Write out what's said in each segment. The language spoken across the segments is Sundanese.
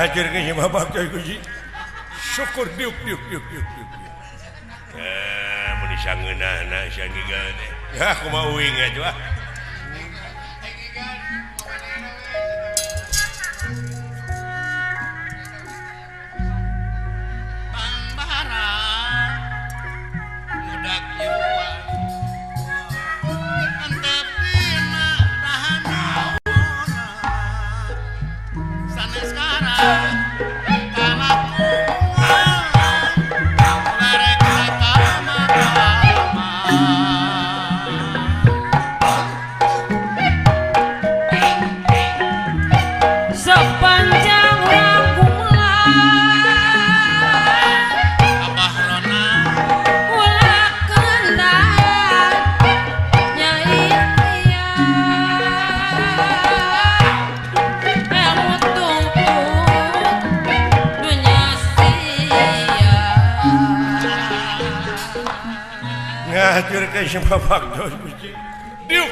hajar ke bapak kuji syukur diuk mun disangeunahna sangigan ya aku mau ingat wah ngatur ke bapak kuji diuk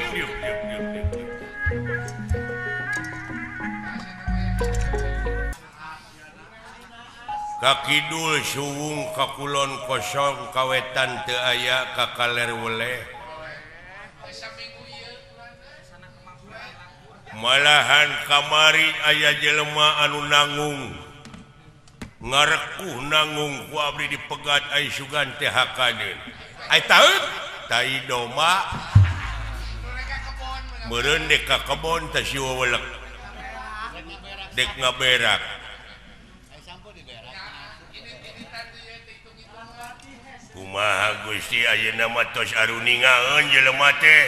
kakidul suwung kakulon kosong kawetan teu aya kakaler weleh malahan kamari aya jelema anu nanggung ngarekuh nanggung ku abdi dipegat ai sugan teh hakadeun ai tahu tai doma meureun dek ka kebon teh sieu welek dek ngaberak kumaha Gusti ayeuna mah tos aruningaeun jelema teh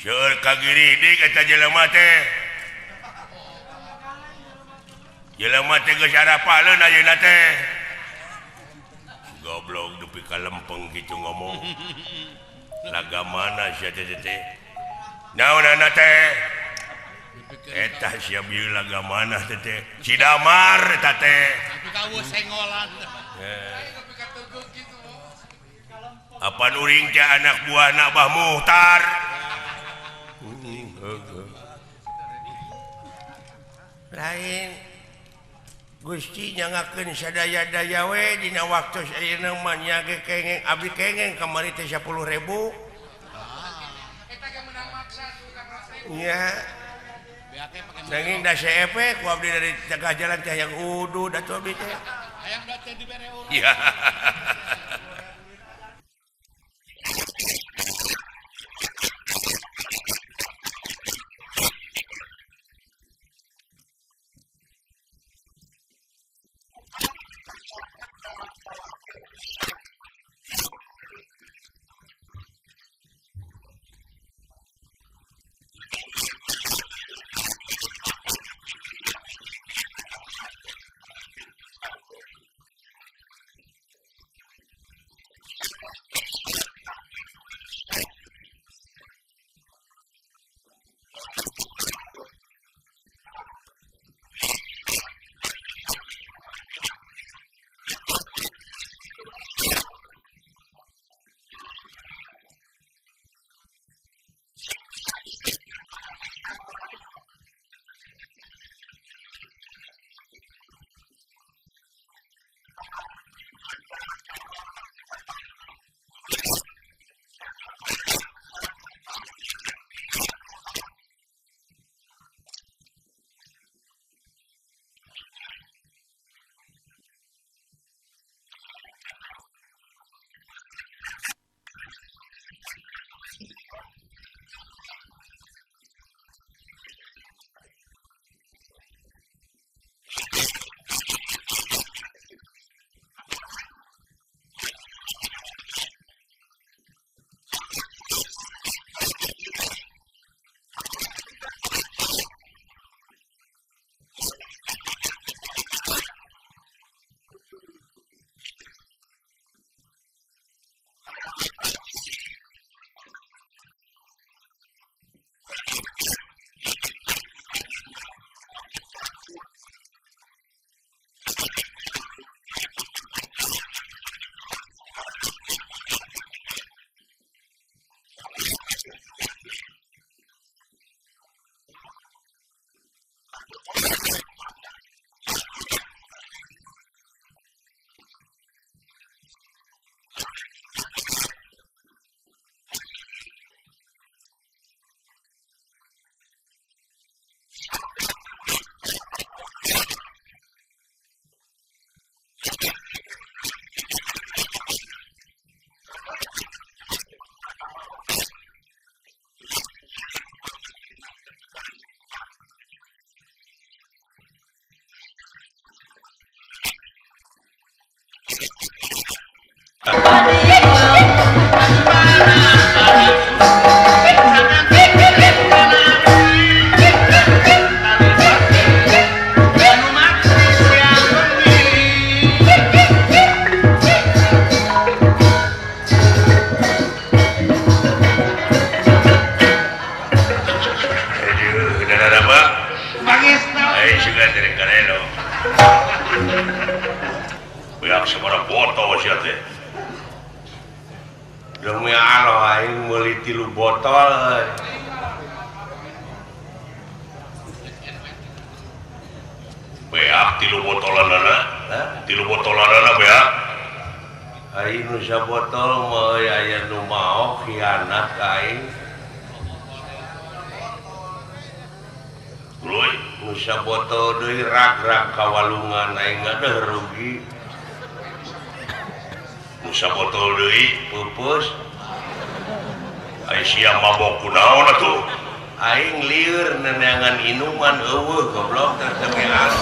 seueur kagiridik eta jelema teh geus arapaleun ayeuna teh goblok dupi ka lempeng kitu ngomong laga mana sia teh naonana teh eta sia bieu laga mana teh Cidamar eta teh kaweu sengolan apa nuring teh anak buahna Abah Muhtar lain Gusti nyangakeun sadaya-daya we dina waktu ayeuna mah nya ge kengeng abdi kengeng kamari teh 10.000 eta ge menang maksa nya nanging da CEP ku abdi dari tengah jalan teh yang udu da tu abdi teh hayang da teh dibere urang iya demi Allah aing meuli 3 botol beak 3 botolanana 3 botolanana beak aing nu sabotol mah aya nu mau khianat aing Luy nu sabotol deui rak-rak kawalungan aing ngadeuh rugi Musa botol deui pupus ai sia mabok kunaon atuh aing lieur neneangan inuman eueuh goblok teh meal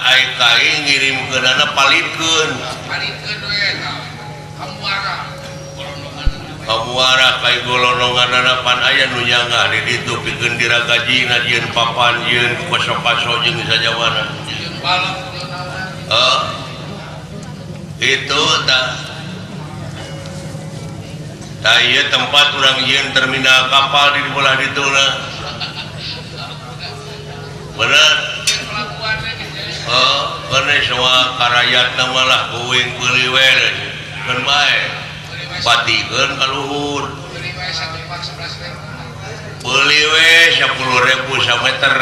aing kaing ngirimkeunana palikeun we kamuara kai golononganna pan aya nu nyangga di ditu pikeun diragajina dieun papan dieun paso-paso jeung sajawana itu tak iya tempat orang yen terminal kapal di bola di tuna bener bener semua karayat malah kuing beliwer kan baik patikan kaluhur beliwe 10.000 sameter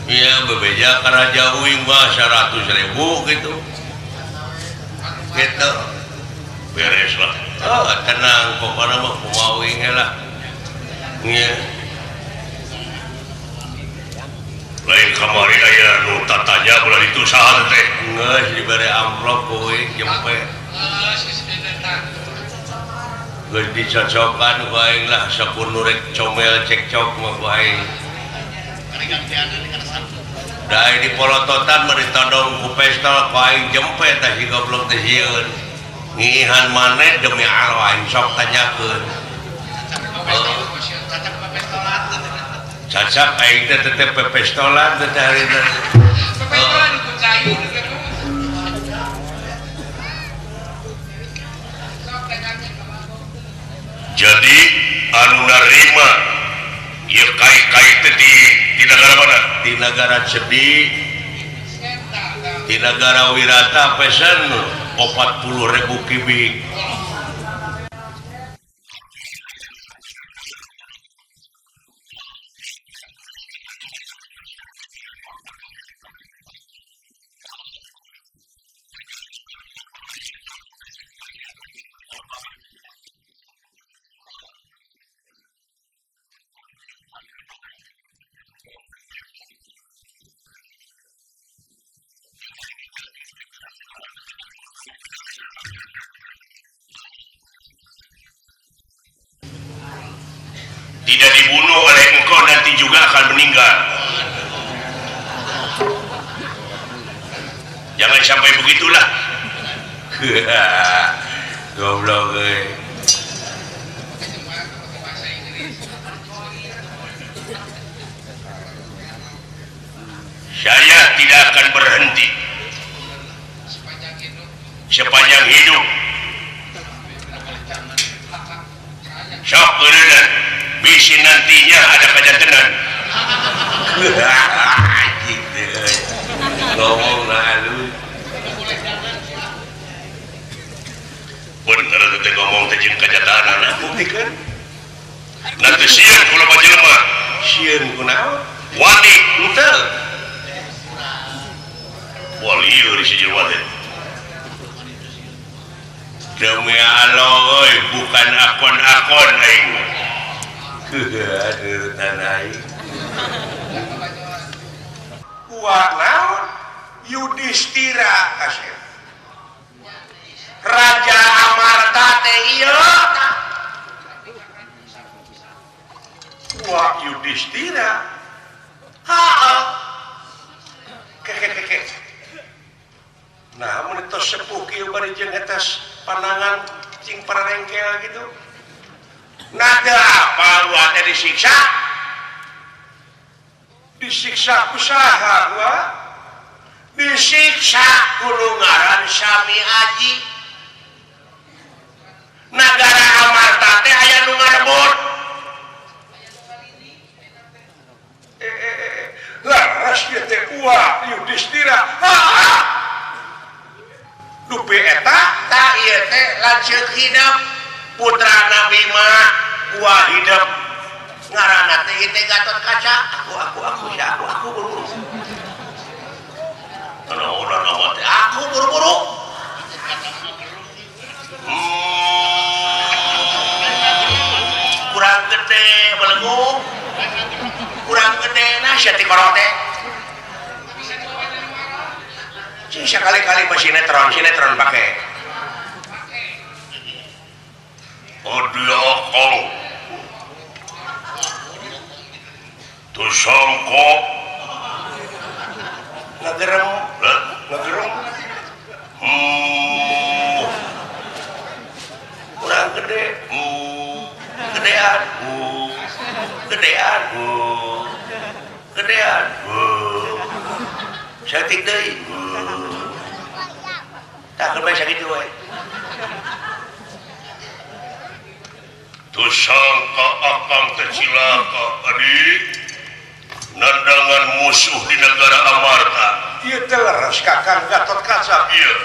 iya bebeja karaja uing mah 100.000 gitu gitu beres lah tenang pokoknya mah kumauing lah iya lain kamari aya nu tatanya bulan itu saha teh geus dibere amplop kuing jempe geus dicocokan ku aing lah sakur nu rek comel cekcok mah ku aing dai di polototan mah ditodong ku pestol ku aing jempe tah si goblok teh sieun ngihan maneh demi Allah aing sok tanyakeun cacak aing teh teh pepestolan teh hari teh pepestolan ku cayu jadi anu narima ieu kai-kai teh di negara mana? Di negara Cedi, di negara Wirata pesen 40.000 kubik. Tidak dibunuh oleh engkau nanti juga akan meninggal. Jangan sampai begitulah. Goblok Saya tidak akan berhenti sepanjang hidup. Sok keureunan bisi nantinya ada kajantenan. Anjing deh. Ngomong lalu. Bener teh ngomong teh jeung kajantanan buktikan. Nanti sieun kula bajelema. Sieun kunaon? Wani henteu. Walieur si jelema teh. Demi Allah euy bukan akon-akon aing. Aduh tanai. Kuat nah Yudhistira kasih Raja Amarta teh ieu wah Yudhistira keke nah mun tos sepuh kieu bari jeung atas pandangan cing pararengkel gitu nada apa lu teh disiksa kusaha gua disiksa kulungaran Sami Aji Nagara Amarta teh aya nu ngarebut laras ieu teh ulah Yudhistira dupe eta ta ieu teh lanceuk hidup putrana Bima ulah hidup ngaranna teh teh Gatotkaca aku buru-buru aku buru-buru kurang gede belenggu kurang gede nah sia ti korote sing sekali-kali sinetron pake audio okong tuh songkok ngegerem kurang gede gedean sakit deui tak kebae sakitu we tuh sangka akang teh cilaka adik nandangan musuh di negara Amarta ieu teh leres kakang Gatotkaca ieu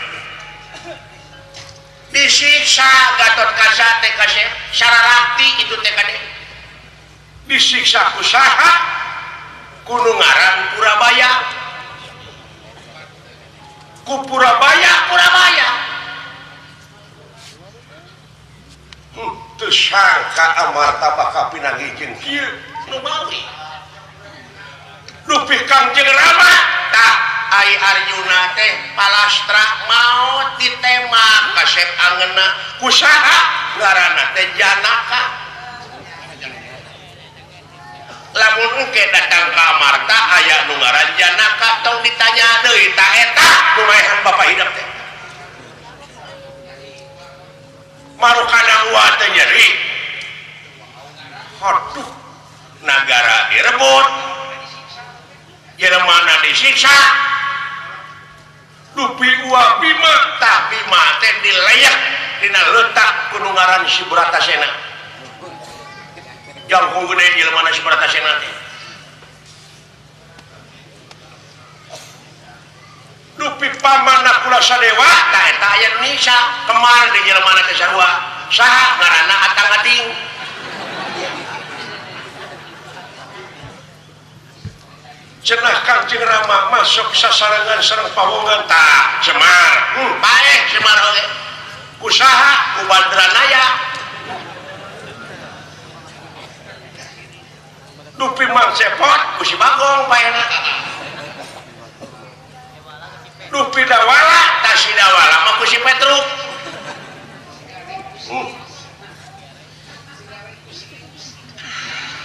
disiksa Gatotkaca teh kasih Sararakti itu teh kade disiksa kusaha kunungaran Purabaya ku Purabaya teu sangka Amarta bakal pinanggijeun kieu nu bawi dupi Kangjeng Rama tah ai Arjuna teh palastra maot ditembak kasep angeuna kusaha ngaranna teh Janaka lamun engke datang ka Amarta aya nu ngaran Janaka tong ditanya deui ta eta nu maehan bapa hidup teh marukana ulah teh nyeri aduh nagara direbut Jeremana disiksa dupi ulah Bima tah Bima teh dileyak dina leutak kunungaran si Bratasena jangkung gede Jeremana si Bratasena teh dupi pamanna Kulasadewa tah eta aya Indonesia kemar di Jeremana teh sarua saha ngaranna Atang-ating cenah Kangjeng Rama masuk sasarangan sareng pawongan tah Semar bae Semar oge kusaha ku Badranaya dupi Mang Cepot ku si Bagong paena dupi Dawala tah si Dawala mah ku si Petruk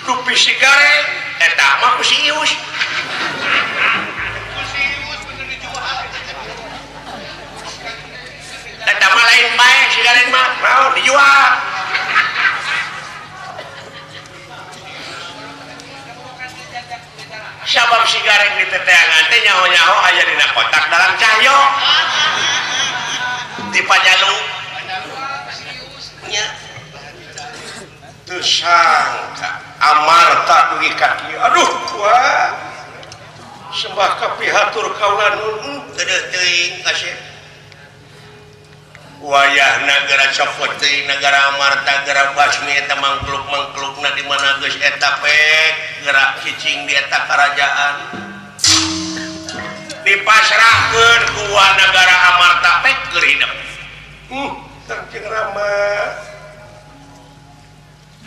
dupi si Gareng eta mah ku si Ius eta mah lain bae si Gareng mah mau dijual sabab si Gareng di teteangan teh nyaho-nyaho aya dina kotak dalam cahyo di Panjalu nya teu sangka Amarta dugi ka kieu aduh wah sembah kapihatur kaula nuhun gede teuing kasih wayah nagara copot teuing nagara Amarta gara basmi eta mangkluk-mangklukna di mana geus eta pek gerak cicing di eta karajaan dipasrahkeun ku nagara Amarta pek keur hidup Kangjeng Rama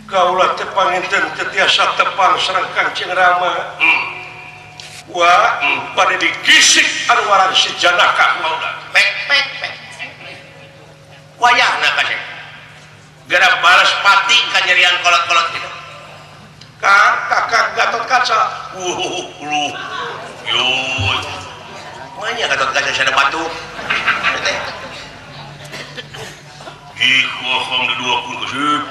kaula teh panginten teu tiasa tepang sareng Kangjeng Rama wah pada dikisik anuaran si Janaka mau pek wayahna kasih gara balas pati kanyerian kolot-kolot itu kakak Gatot Kaca lu yoi mana Gatot Kaca ada batu ikhwaham di 20 kesip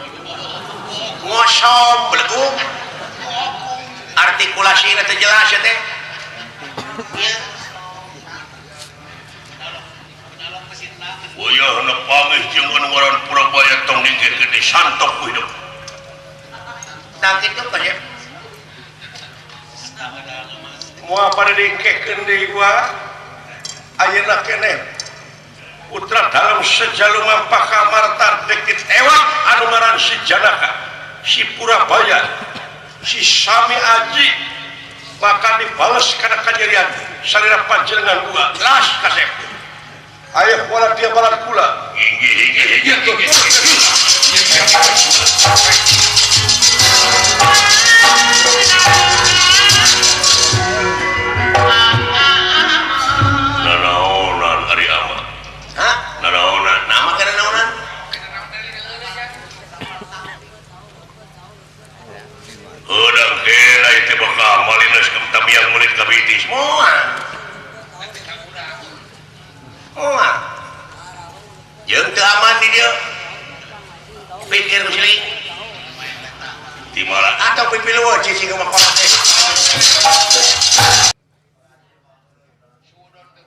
ngosom belegum artikulasi itu jelas ya teh wayah anak pamih jeung anuaran Purabaya tong dingkeun di santok ku hidup tak itu kasih moal pada dingkeun deui gua ayeuna keneh putra dalam sejaluma pakamarta deket ewak anu ngaran si Janaka si Purabaya si Sami Aji bakal dibalas karena kanyerian salira panjenengan gua las kasep ayah wala dia balat kula hinggi nanaonan ari ama nanaonan nama kana naonan udang kela itu bakal malinas kemtamiang murid kabitis semua yang aman di dia pikir sini timala atau pipil wajib sih kemakoran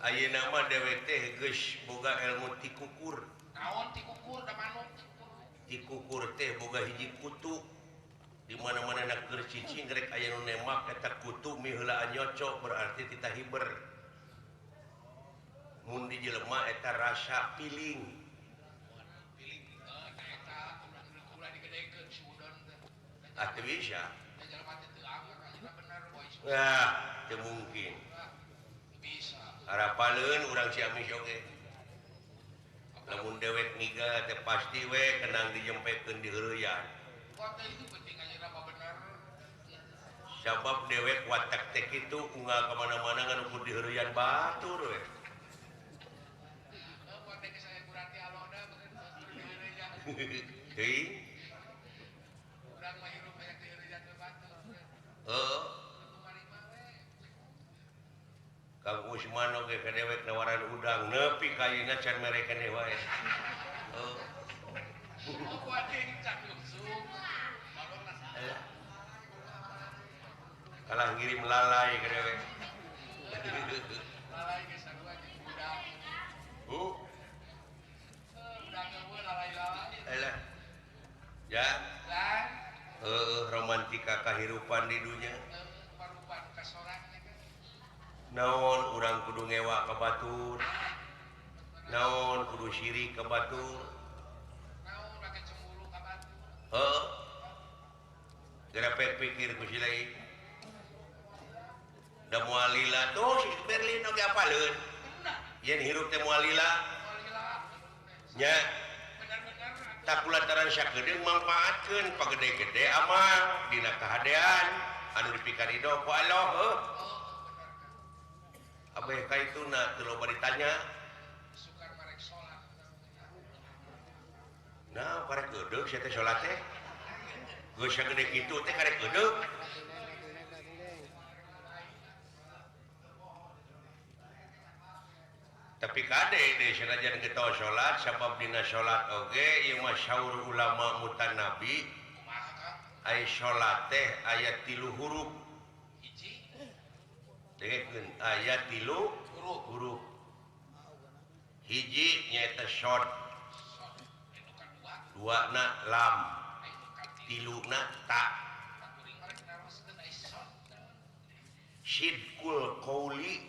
ayeuna nama dewek teh geus boga ilmu tikukur naon tikukur da manuk tikukur teh boga hiji kutu di mana-mana nak keur cicing rek aya nu nemak eta kutu miheula anyocok berarti tita hiber mun di jelema eta rasa piling teu bisa nah teu mungkin harapaneun urang Ciamis oge lamun dewek niga teh pasti we kenang dijempekeun di heureuyan sabab dewek watak teh kitu unggal ka mana-mana ngan ukur di heureuyan batur we heuh Kang Usman oge ka dewek nawaran udang nepi ka ayeuna can mere keneh wae. Kalah ngirim lalai ka dewek. Lalai ge sarua jeung udang. Udang eueuh lalai-lalai. Alah. Ya. Romantika kahirupan di dunya. Naon urang kudu ngewa ka batur naon kudu syirik ka batur naon make cemburu ka batur gara pikir ku si lain da moal lila tuh si Berlin oge apaleun yen hirup teh moal lila nya tak kulantaran sakedeung mangpaatkeun pagede-gede amal dina kahadean anu dipikarido ku Allah abeh ka ituna teu loba ditanya sukar marek salat nah karek geudeg sia teh salat teh geus sagede kitu teh karek geudeg tapi kade deh sanajan kita salat sabab dina salat oge ieu mah syaur ulama mutanabi aya salat teh aya 3 huruf dengekeun aya 3 huruf hiji nyaeta short duana lam tiluna ta sidqul qauli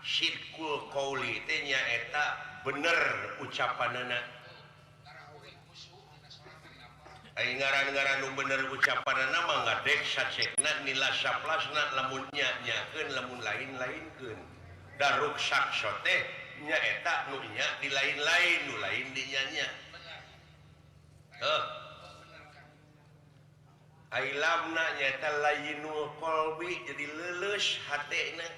sidqul qauli teh nyaeta bener ucapanana ai ngaran-ngaran nu bener ucapanana mah ngadek sacekna nila saplasna lamun nya-nyakeun lamun lain-lainkeun da ruksak teh nyaeta nu nya di lain-lain nu lain di nya-nya Ailamna nyata layinul qalbi jadi leuleus hatena.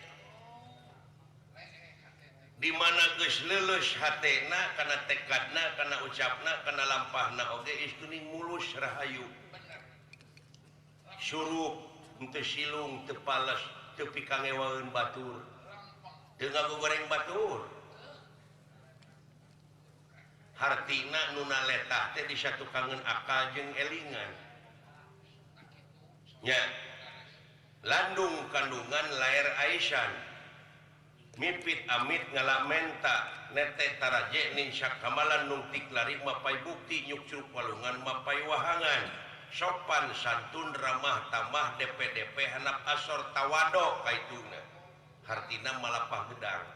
Di mana geus leuleus hatena kana tekadna, kana ucapna, kana lampahna oge istuning mulus rahayu. Surup henteu silung, teu pales, teu pikangewaeun batur. Teu ngagoreng batur. Hartina nuna letah teh disatukangeun akal jeung elingan. Nya. Landung kandungan lair Aisyah. Mipit amit ngalamenta nete taraje nin sakamalan nungtik lari mapai bukti nyuk curug walungan mapai wahangan sopan santun ramah tamah DP handap asor tawado kaituna hartina malapah gedang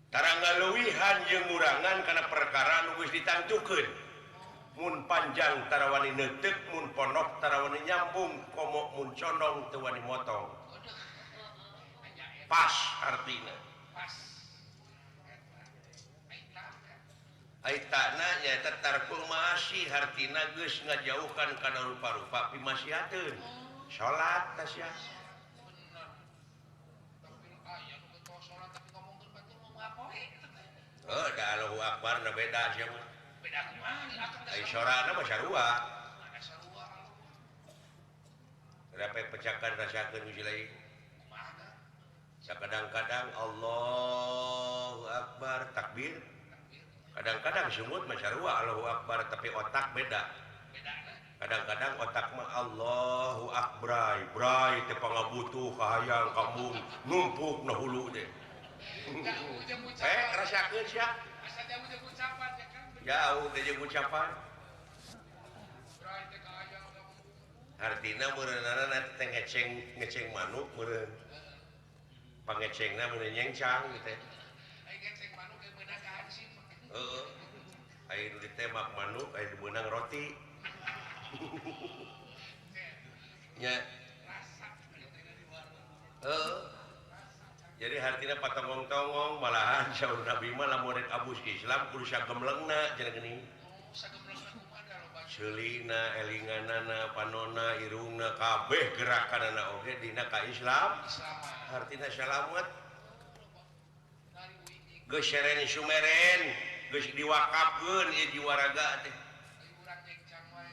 tarangga leuwihan jeung ngurangan kana perkara nu geus ditangtukeun mun panjang tarawani neuteuk mun pondok tarawani nyambung komo mun condong teu wani motong pas artinya aitana nyaeta tarkul maasi hartina geus ngajauhkan kana rupa-rupa pimasiateun salat tasya da Allahu Akbar na beda sia mah beda kumaha ai sorana mah sarua rape pecakan rasakeun hiji lain kadang-kadang Allahu Akbar takbir kadang-kadang sumut masyarua Allahu Akbar tapi otak beda kadang-kadang otak mah Allahu Akbar bray teh pangabutuh kahayang kampung numpuk na hulu deh rasakeun sia jauh teh jeung ucapan artina meureunana teh ngeceng manuk meureun pangecengna mun nyencang gitu teh. Ai ngeceng manuk ge meunang ka hansip. Heeh. Ai nu ditemak manuk, ai meunang roti. Nya. Heeh. Jadi hartina patongong-tongong malahan saur Nabi mah lamun abus Islam kudu sagemlengna cenah geuning. Sagemlengna kumaha loba? Seulina, elinganana, panonna, irungna kabeh gerakanana oge dina ka Islam. Artinya selamat geus seren sumeren geus diwakafkeun ieu jiwa raga teh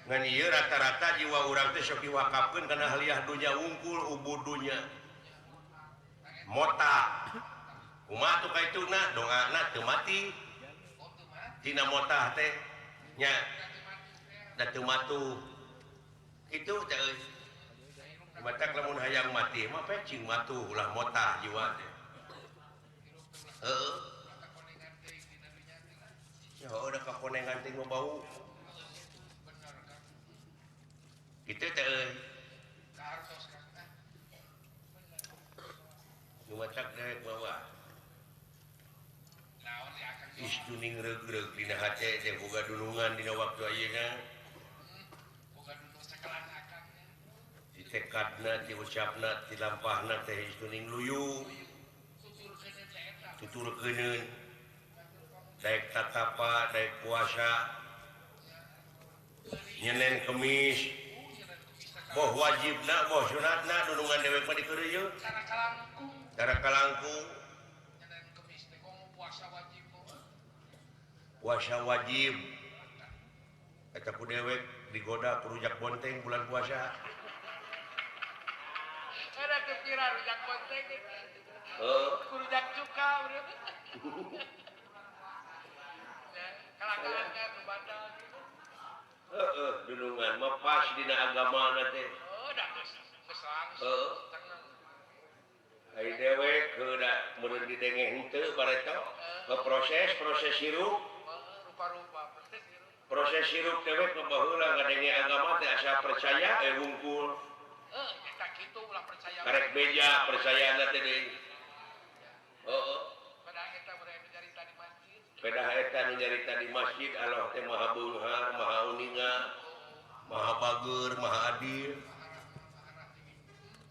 ngan ieu rata-rata jiwa urang teh sok diwakafkeun kana haliah dunya wungkul ubud dunya mota kumaha tuh kaituna dongana teu mati tina mota teh nya da teu matu kitu teh euy matak lamun hayang mati mah pecing matuh ulah motah jiwa teh. Heeh. Ya udah kakonengan teh mah bau. Kitu teh euy. Nu matak daek bawa. Naon ya akan is juning reug-reug dina hate teh boga dunungan dina waktu ayeuna. Boga dunung sakelan tekadna ti ucapna ti lampahna teh istuning luyu tuturkeuneun daek tatapa daek puasa nyenen kemis boh wajibna boh sunatna dunungan dewek mah dikeureuyeun cara kalangkung nyenen kemis teh komo puasa wajib eta ku dewek digoda ku rujak bonteng bulan puasa ada kepikiran rujak bonteng rujak cuka udah kalak-kalak kan bandal dunungan mah pas dina agamana teh dah geus langsung ai dewek heuda mun didenge henteu bareto proses hirup rupa-rupa proses hirup dewek baheula ngadenge agama teh asa percaya wungkul eta kitu ulah percaya karek beja percayaanna teh deui heeh pada eta meureun nyarita di masjid pedah eta nu nyarita di masjid Allah teh maha beunghar maha uninga maha bageur maha adil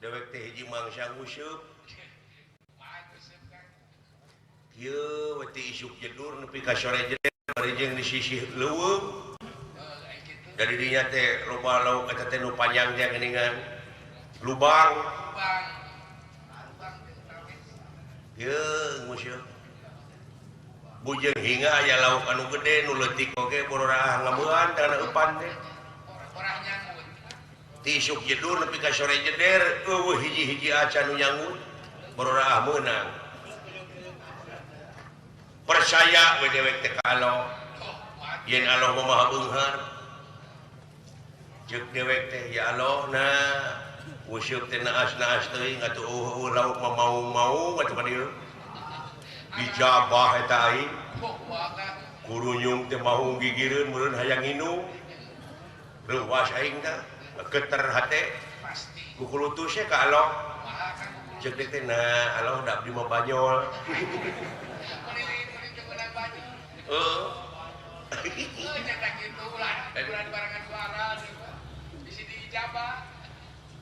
dewek teh hiji mangsa nguseup kieu we teh isuk jedur nepi ka sore jeder bari jeung di sisih leuweung dari dinya teh loba lauk eta teh nu panjang teh geuningan lubang yeung musyeun bujeng hinga aya lauk anu gede nu leutik oge bororah ngameuan kana eupan teh ti isuk jedur nepi ka sore jeder eueuh hiji-hiji acan nu nyangut bororah meunang percaya we dewek teh ka Allah yen Allah mah maha beunghar ceuk dewek teh ya Allah nah usyuk teh naas-naas teuing atuh lauk mah mau atuh ka dieu dijabah eta aing kurunyung teh mau gigireun meureun hayang nginum leuwas aing teh geter hate ku kulutusnya ka Allah ceuk teh nah Allah da abdi mah banyol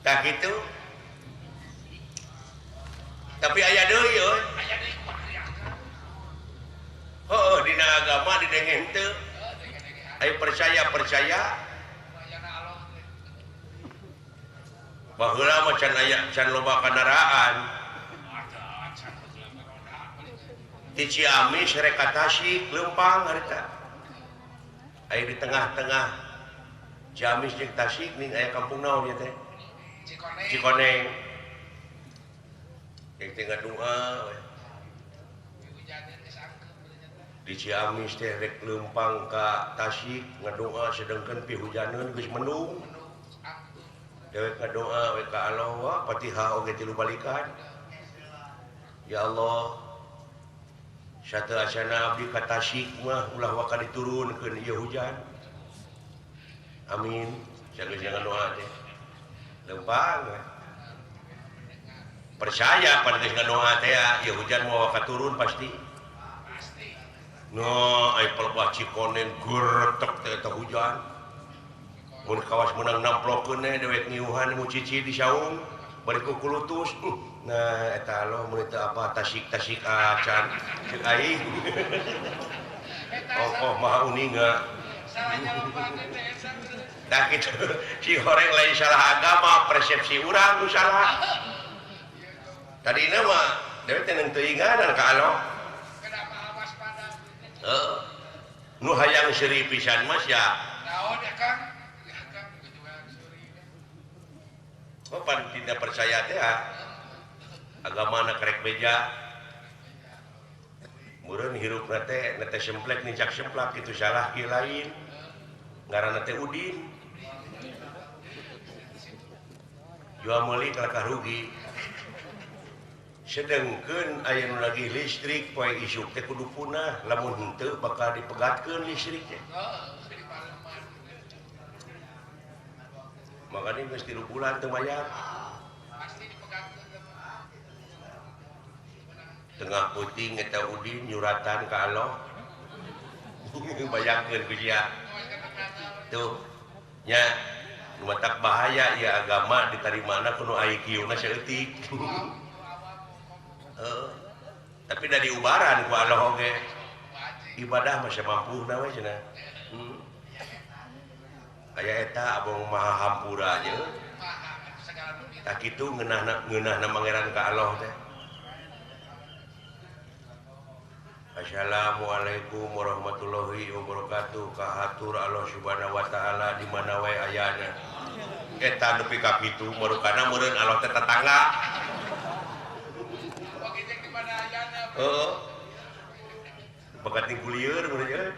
tak gitu tapi aya deui euy dina agama didengen teu aya percaya baheula mah can loba kendaraan di Ciamis rek ka Tasik leumpang harita aya di tengah-tengah Ciamis jeung Tasik ning aya kampung naon nya teh Cikoneng yang tengah doa di Ciamis teh rek leumpang ka Tasik ngadoa sedengkeun pihujaneun geus mendung dewek ngadoa we ka Allah wa Fatihah oge tilu balikan ya Allah satu asana abdi ka Tasik mah ulah waka diturunkeun ieu hujan amin sageus ngadoa teh leumpang percaya pada geus ngadoa teh ya hujan mau waka turun pasti no ai pelbah Cikoneng gertek teh eta hujan mun kawas menang namplokeun dewek ngiuhan mu cici di saung bari ku kulutus nah eta Allah mun teu apa Tasik acan ceuk aing oh maha uninga dah gitu si horeng lain salah agama persepsi urang nu salah tadina mah dewek teh neung teuinganan ka Allah nu hayang seuri pisan mah sia naon ya Kang pan tidak percaya teh agamana karek beja meureun hirupna teh semplek nincak semplak kitu salah kieu lain ngaranna teh udin jual meuli kalakah rugi sedengkeun aya nu lagi listrik poe isuk teh kudu punah lamun henteu bakal dipegatkeun listrik teh makanya geus 3 bulan teu mayar tengah puting eta udin nyuratan ka Allah bayangkeun ku sia tuh nya matak bahaya ya agama ditarimana kuno IQ-na saeutik tapi dari ubaran ku Allah oge ibadah mah samampuna we cenah aya eta abong maha hampura nya tak kitu ngeunahna mangeran ka Allah teh Assalamualaikum warahmatullahi wabarakatuh kahatur Allah subhanahu wa ta'ala di mana wae ayana eta nepi ka kitu marukana meureun Allah teh tetangga bakat ning kulieur meureun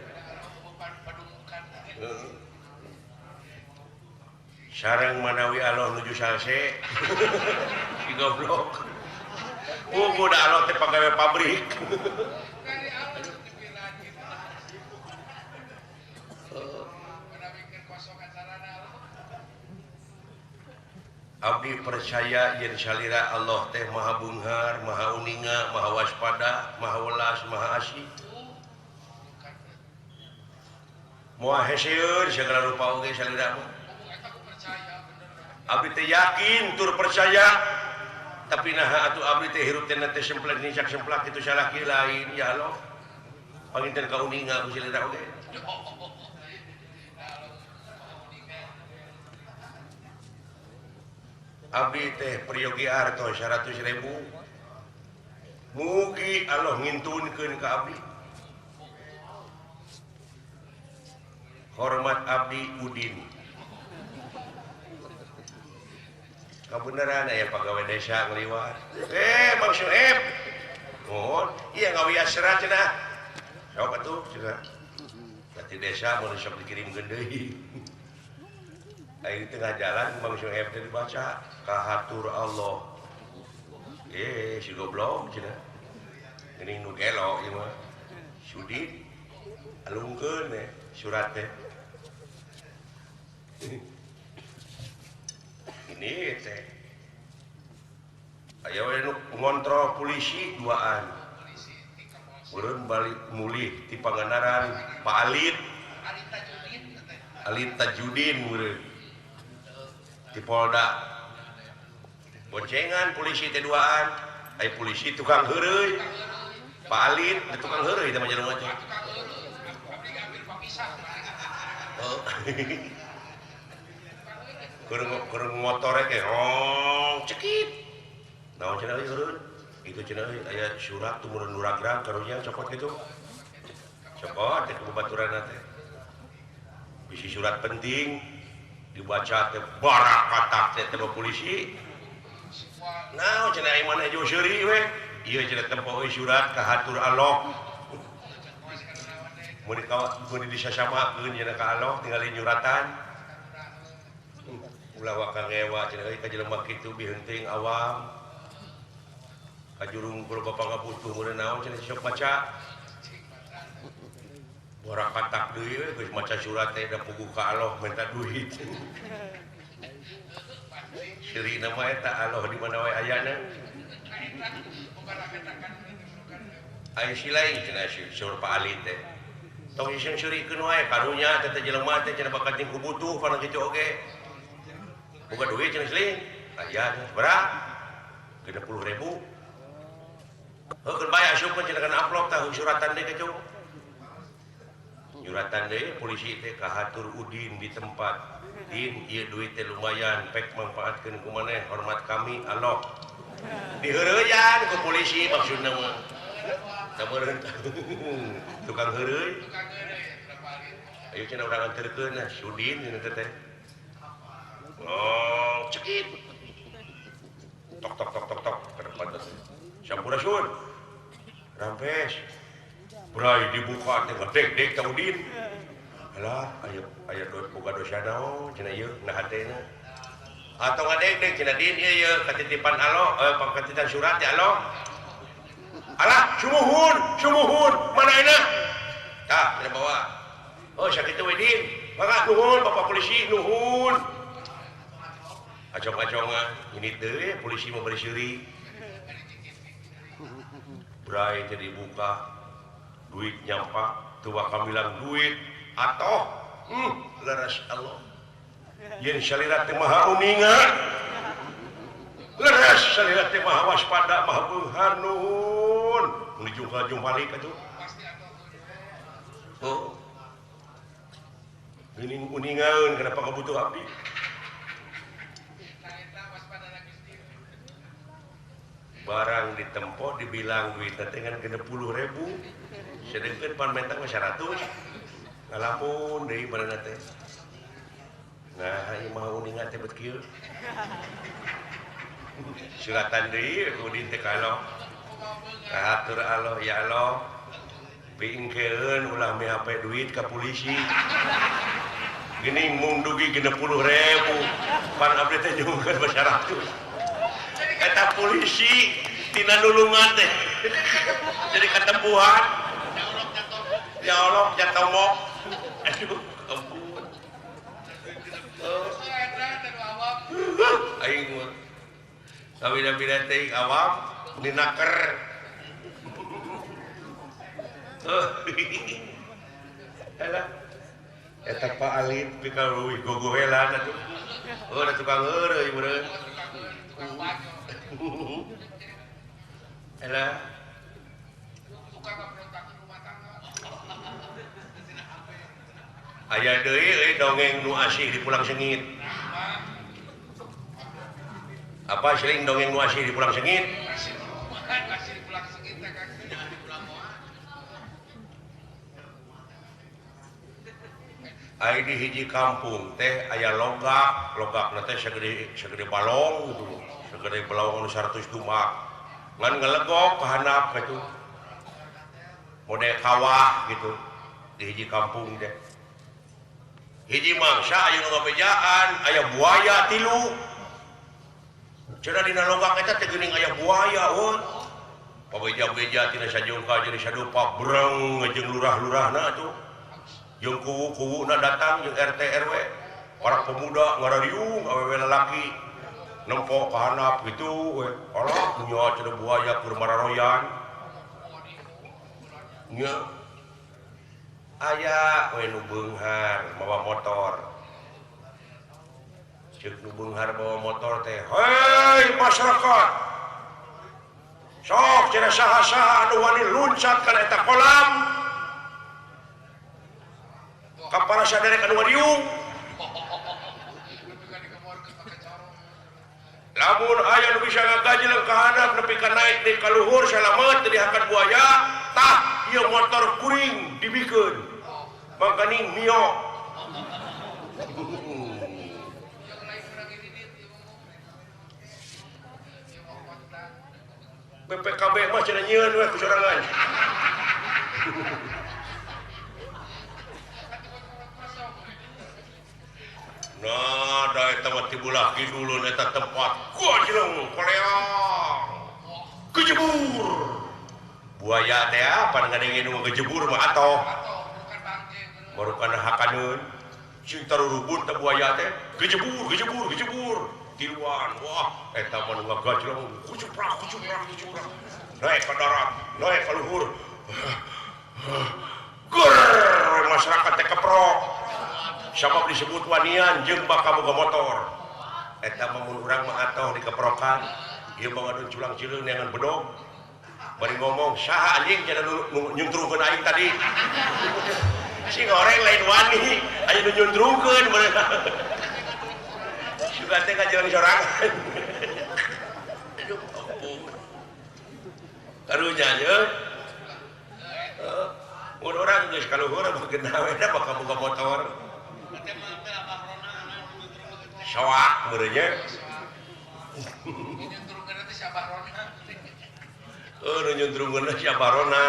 sareng manawi Allah nuju salse si goblok kuda Allah teh pagawe pabrik abdi percaya yen salira Allah teh maha beunghar, maha uninga, maha waspada, maha welas, maha asih. Moal heseueur segala rupa oge salira mah. Abdi teh yakin tur percaya tapi naha atuh abdi teh hirup teh teh semplak nicak semplak kitu salah kieu lain ya Allah. Panginten ka uninga ku salira oge. Abdi teh Priyogi Arto 100.000 mugi Allah ngintunkeun ka abdi hormat abdi Udin kabeneran aya pagawe desa ngliwat Bang Syueb mohon iya ngawias serat cenah sok atuh cenah di desa mau sok dikirimkeun deui aing tengah jalan Bang Syueb teh dibaca kahatur Allah si goblok cenah geuning nu gelo ieu mah Sudin alungkeun surat teh ini teh aya we nu ngontrol polisi duaan urang balik mulih ti Pangandaran Pak Alit Tajudin urang di Polda boncengan polisi teh duaan aya polisi tukang heureuy Pak Alit tukang heureuy teh mah jelema teh kurang motor ke cekit naon cenah ieu heureun itu cenah aya surat tumurun Nuragrang karunya copot kitu copot teh babaturanna teh bisi surat penting dibaca teh barak katak teh polisi naon cenah ieu mana jo seuri we ieu cenah tempo surat kahatur Allah mun disasamakeun cenah ka Allah tinggal nyuratan ulah waka ngewa cenah ka jelema kitu biheunteng awam kajurung kula bapa ngabutuh mun naon cenah sok baca borak katak deui we geus maca surat teh da puguh ka Allah minta duit sirina mah eta Allah di mana we ayana aya silain cenah sur Pak Ali teh tong iseng surikeun wae karunya teh jelema teh cenah bakat tingku butuh pana kitu oge boga duit cenah sling aya berapa 60.000 heukeun bae asupkeun cenah kana amplop tah suratan deui kitu nyuratan deui polisi teh kahatur Udin di tempat din ieu duit teh lumayan pek manfaatkeun ku maneh hormat kami Allah diheureuyan ku polisi maksudna mah kameureun tukang heureuy ayo cenah urang anterkeun nah Sudin cenah teh cekit tok tok tok tok tok ke depan teh sampurasun rampes brai dibuka teh dek ka Udin alah aya boga dosa naon cenah ieu nah hatena atau ngadek cenah din ieu katitipan Allah pakatitan surat ya Allah alah sumuhun mana enak tah cenah bawa sakitu we din mangga nuhun Bapak polisi nuhun acong-acongan ini deui polisi mau beri seuri brai teh dibuka duit nyampak teu bakal bilang duit atoh leres Allah yen salira teh maha uningan leres salira teh maha waspada maha beunghar nuhun mun dijungkal balik atuh geuning uningan kenapa kabutuh abdi barang ditempo dibilang duit dengan 60.000 sedangkan pan mentang 100 ngalamun deui barangna teh nah ieu mah uningan teh bet kieu suratan deui Udin teh ka Allah kahatur Allah ya Allah bingkeun ulah mihape duit ka polisi geuning mung dugi 60.000 pan abdi teh nyungkeun 100 kata polisi tina nulungan teh jadi ketempuhan ya Allah jatombok aduh ampun aing mah sabida-bida teh awam dinaker alah eta Pak Alit pikaruy gogohelan atuh da tukang heureuy meureun elah aya deui dongeng nu asih di pulang sengit apa sering dongeng nuasi di pulang sengit ai di hiji kampung teh aya logak na teh segede balong gitu segede balong 100 dumak ngan ngelegok ke handap gitu model kawah gitu di hiji kampung teh hiji mangsa aya ngabejaan aya buaya tilu cenah dina logak eta teh geuning aya buaya pabeja-beja tina sajongka jadi sadupa breng jeung lurah-lurahna atuh jeung kuwu-kuwuna datang jeung RT RW para pemuda ngarariung awewe lalaki nempo ka handap gitu we alah nya cenah buaya keur mararoyan nya aya we nu beunghar mawa motor ceuk nu beunghar bawa motor teh hei masyarakat sok cenah saha-saha anu wani luncat kana eta kolam kapara saderek anu wadiung lamun aya nu bisa ngagajleung ka handap nepi ka naik di ka luhur salamet teu dihakan buaya tah ieu motor kuring dibikeun mangkani mio BPKB mah cenah nyieun we kusorangan nah da eta mah tibulah kidulun eta tempat gojleng koleang kejebur buaya teh apa ngadengin nu kejebur mah atoh barukan hakaneun sing tarurubun teh buaya teh kejebur tiluan wah eta mah nu ngagajleng kucuprak naik ka darat naik ka luhur gur masyarakat teh keprok sabab disebut wanian jeung bakal boga motor eta mah mun urang mah atoh dikeprokan ieu mah ngadon culang cileun neangan bedog bari ngomong saha anjing cenah nu nyuntrungkeun aing tadi si goreng lain wani aya nu nyuntrungkeun beunang sugan teh kajelang sorangan aduh ampun karunya yeuh mun urang geus ka luhur beugena we da bakal boga motor soak beureunya nu nyuntrungkeun si Abarona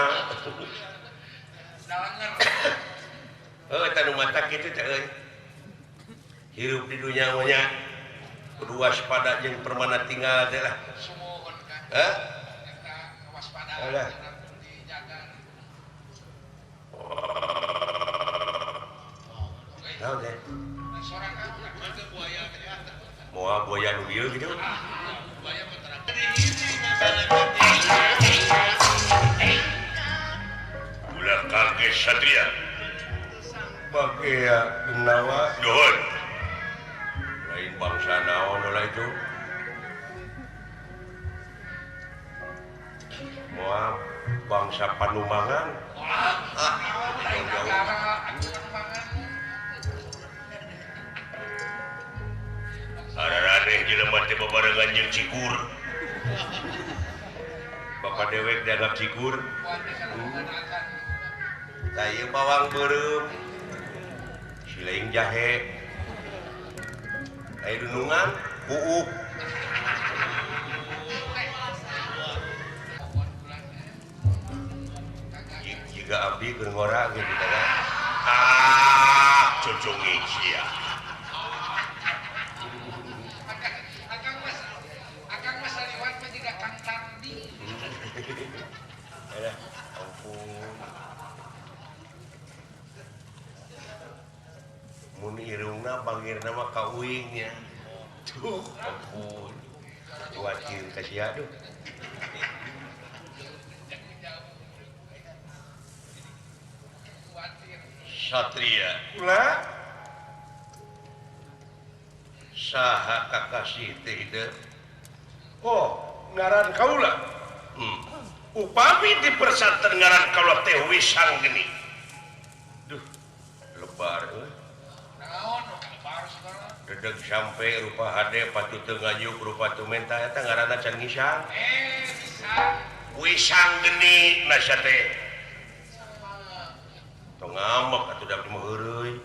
eta nu mata kitu teh euy hirup di dunya mah nya kudu waspada jeung permana tinggal teh lah heh waspada naon teh moal buaya nu ieu gitu ulah kaget satria bagea genawa nuhun lain bangsa naon ulah itu moal bangsa Panumangan arah-arah jelema teh babarengan jeung cikur bapak dewek dianggap cikur tah ieu bawang beureum sileing jahe aya dunungan uuk jiga abdi keur ngora gitu kan cucunging sia akang mas saliwat mah jiga Kang Tardi aduh ampun mun irungna bangirna mah kauing nya tuh ampun kuatir ka sia aduh satria ulah saha kakasih teh teu oh ngaran kaula upami di persantren ngaran kaula teh Wisang geni duh lebar naon lebar saudara dedeg sampai rupa HD patu tengayuk rupa tumenta eta ngaranna can ngisang wisang geni nasya teh tong ngambek atuh da mah heureuy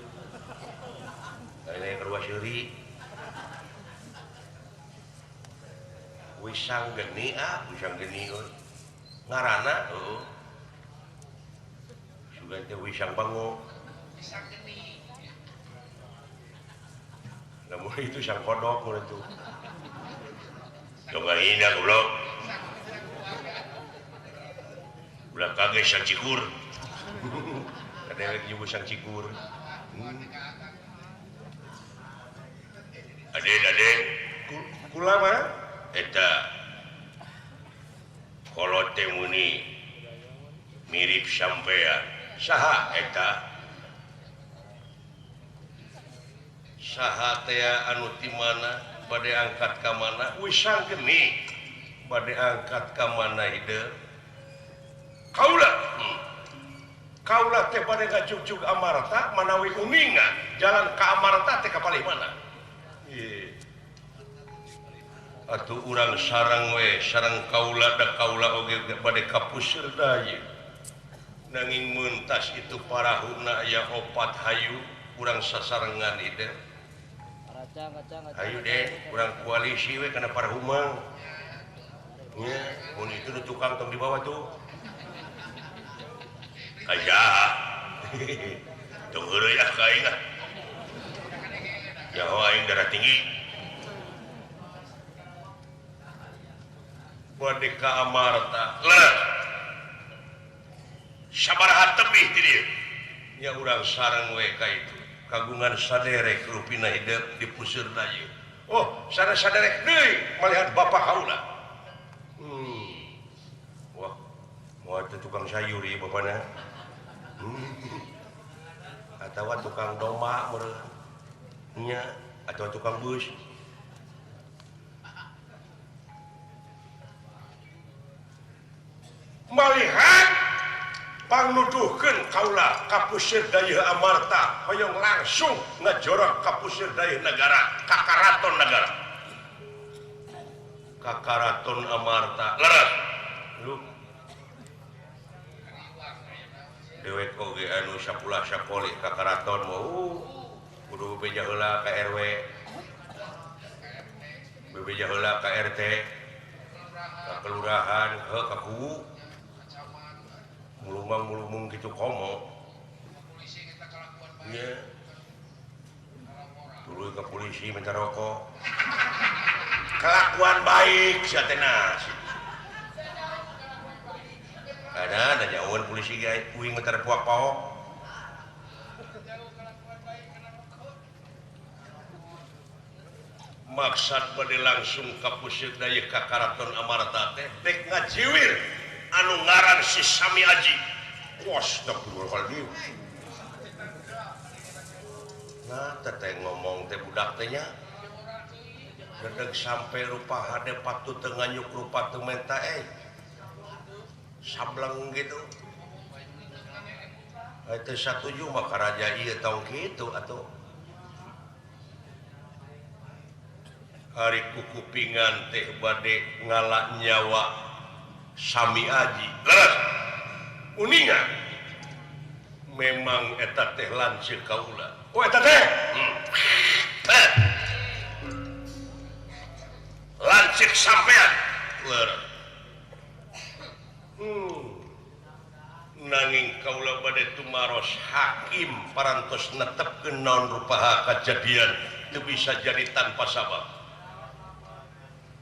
aya kedua seuri wisang geni ngaranna heuh sugan teh wisang bango namun itu sang kodok mulai itu coba ini aku blok udah kaget sang cikur ada yang nyebut sang cikur ade kula mah eta kalau temuni mirip sampean saha eta saha teh anu ti mana bade angkat ka mana wisang geni bade angkat ka mana hideung kaula teh bade ngajugjug amarta manawi uningan jalan ka amarta teh ka palih mana ieu atuh urang sareng we sareng kaula da kaula oge bade kapuseur daya nanging muntas itu parahuna aya opat hayu urang sasarengan hideung ayo deh kurang koalisi we kana parahuma nya mun itu tukang tong di bawah tuh aja tong heureuy ah ka aing ya aing darah tinggi bade ka amarta lah sabaraha tebih ti dieu nya urang sareng we ka itu kagungan saderek rupina hidup di puseur daya oh saderek deui malihat bapak kaula wah moal teh tukang sayur ieu bapana atawa tukang domba meureun nya atawa tukang bus malihat pangnuduhkeun kaula ka puseur daya amarta hoyong langsung ngajorok ka puseur daya negara ka karaton amarta leres lu dewek oge anu sapulah sapoli ka karaton mah kudu bebeja heula ka RW bebeja heula ka RT ka kelurahan heuh ka kuwu mulumang gitu komo iya dulu ke polisi minta rokok kelakuan baik satena ada jauhan polisi guys uing minta puak pahok maksud pada langsung ke pusat daya ke karaton amarta teh dek ngajiwir anu ngaran si Sami Aji astagfirullahaladzim nah teteh ngomong teh budak tehnya dedeg sampai rupa hade patu tenganyuk rupa tumenta sableng gitu itu satuju maka raja iya tong gitu atau hari kukupingan teh bade ngalak nyawa Sami Aji leres uningan memang eta teh lanceur kaula oh eta teh lanceur sampean leres nanging kaula bade tumaros hakim parantos netepkeun naon rupaha kajadian teu bisa jadi tanpa sabab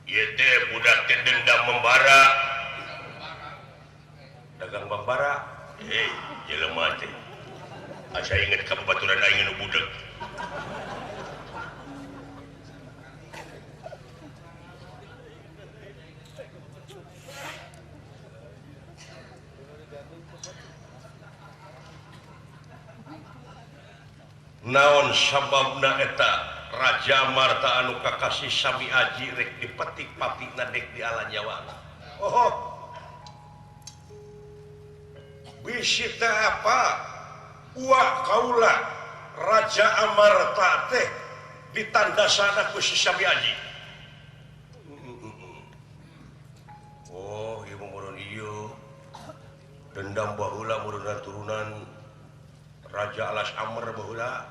ieu teh budak teh dendam membara dagang bambara jelema teh asa inget ka babaturan aing nu budak naon sababna eta Raja Amarta anu kakasih Sami Aji rek dipetik papina dek di ala nyawana oh bisi teh apa uak kaula Raja Amarta teh ditanda sana ku si Sami Aji. Oh, ieu murun ieu. Dendam baheula murunan turunan Raja Alas Amr baheula.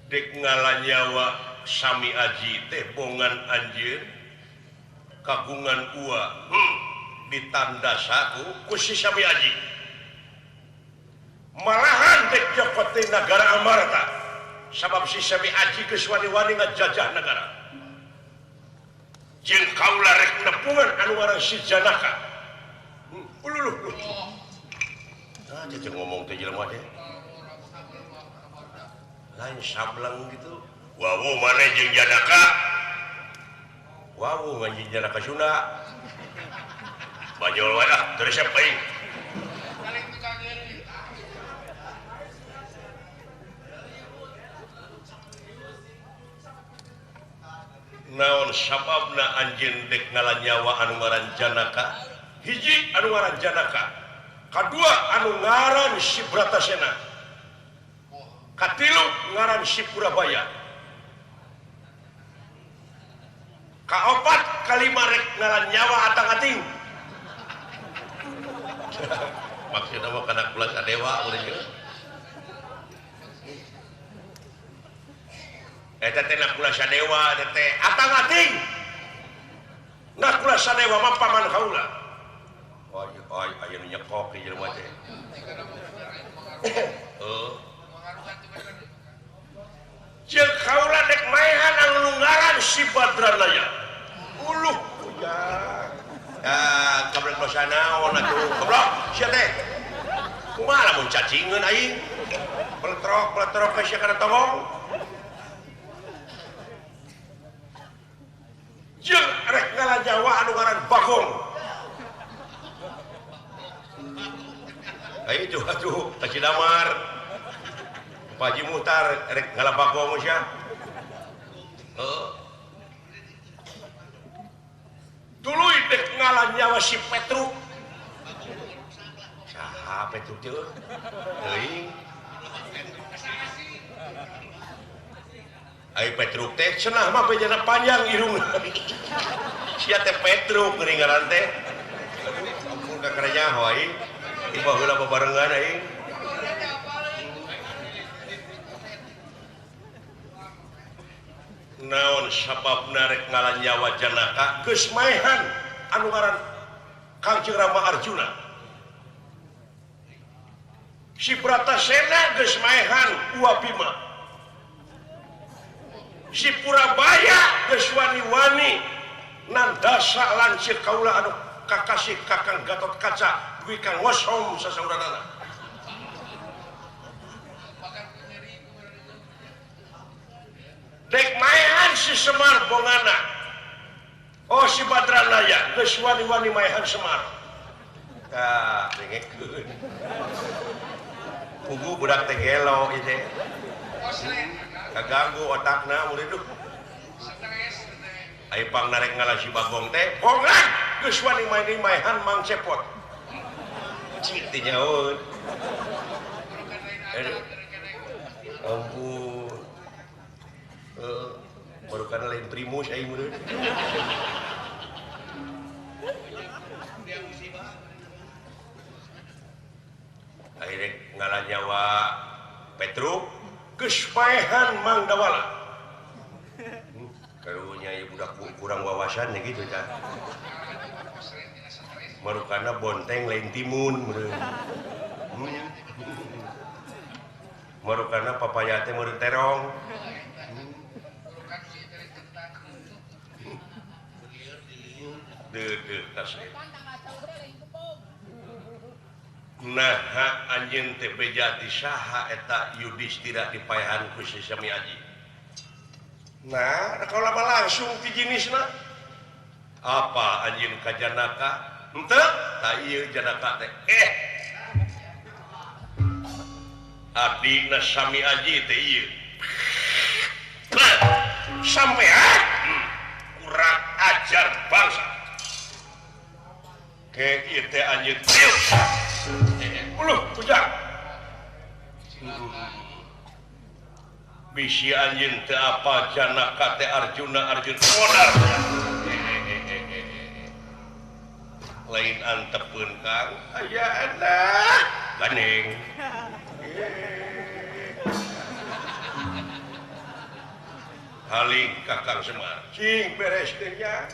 Dek ngalanyawa Sami Aji teh bongan anjeun kagungan ua ditanda saku ku si Sami Aji. Malahan dek jokoti negara Amarta sabab si Sami Aji geus wani-wani ngajajah negara. Jeung kaula rek nepungan anu ngaran si Janaka. Ululuh. Nah, cece ngomong teh jelema teh. Lain sablang gitu. Wawu mana jeung Janaka? Wawu nganjing Janaka Sunda. Bajol wae ah, terus siapa ini? Naon sababna anjeun dek ngalanyawa anu ngaran Janaka? Hiji anu ngaran Janaka. Kadua anu ngaran si Bratasena. Katilu ngaran si Purabaya. Kaopat kalima rek ngalanyawa atang-ating. Maksudna mah kana kula sadewa urang geus. Eta teh na kula sadewa teh atang-ating. Na kula sadewa mah paman kaula. Oi, aya nu nyekok di jelema teh. Jeung kaula dek maehan anu ngaran si Badranaya. Uluh ujang. Kablek dosa naon atuh? Goblok, sia teh. Kumaha lamun cacingeun aing? Peletrok ka sia kana tongong. Jeung rek ngalanyawa anu ngaran Bagong. Ayo atuh, Taci Damar. Pak Haji Muhtar rek ngalabagong sia. Tuluy dek ngalanyawa si Petruk. Saha Petruk teh? Teuing. Ai Petruk teh cenah mah bejana panjang irungna. Sia teh Petruk geuning ngaran teh. Ampun ka karenya hoai. Ieu heula bebarengan aing. Naon sababna rek ngalanyawa Janaka geus maehan anu ngaran Kangjeng Rama Arjuna. Si Bratasena geus maehan Uwa Bima. Si Purabaya geus wani-wani nandasa lancir kaula anu kakasih Kakang Gatot Kaca duwi Kang Wosom sasauranana. Dek maehan si Semar bongana. Oh si Badranaya geus wani-wani maehan Semar. Tah dengekeun. Pugu budak teh gelo ieu teh. Kaganggu otakna mun hidup. Ai pang narek ngalah si Bagong teh, bongan geus wani-wani maehan Mang Cepot. Cik teh nyaun. Ampun. Baru karena lain primus aing meureun. Akhirnya ngalanyawa Petruk geus paehan Mang Dawala. Karunya ieu budak kurang wawasan gitu kan. Marukana bonteng lain timun meureun. Marukana papaya teh meureun terong. Nah anjeun teh bejati saha eta Yudhistira dipaehan ku si Sami Aji. Nah kaula mah langsung ti jinisna. Apa anjeun ka Janaka? Henteu, tah ieu Janaka teh. Adina Sami Aji teh ieu. Sampean kurang ajar bangsa. Ke ieu teh anjeun. Uluh, ujang. bisi anjeun teu apa Janaka teh Arjuna modar lain antepkeun Kang aya anak gandeng haling Kakang Semar cing beres teh nya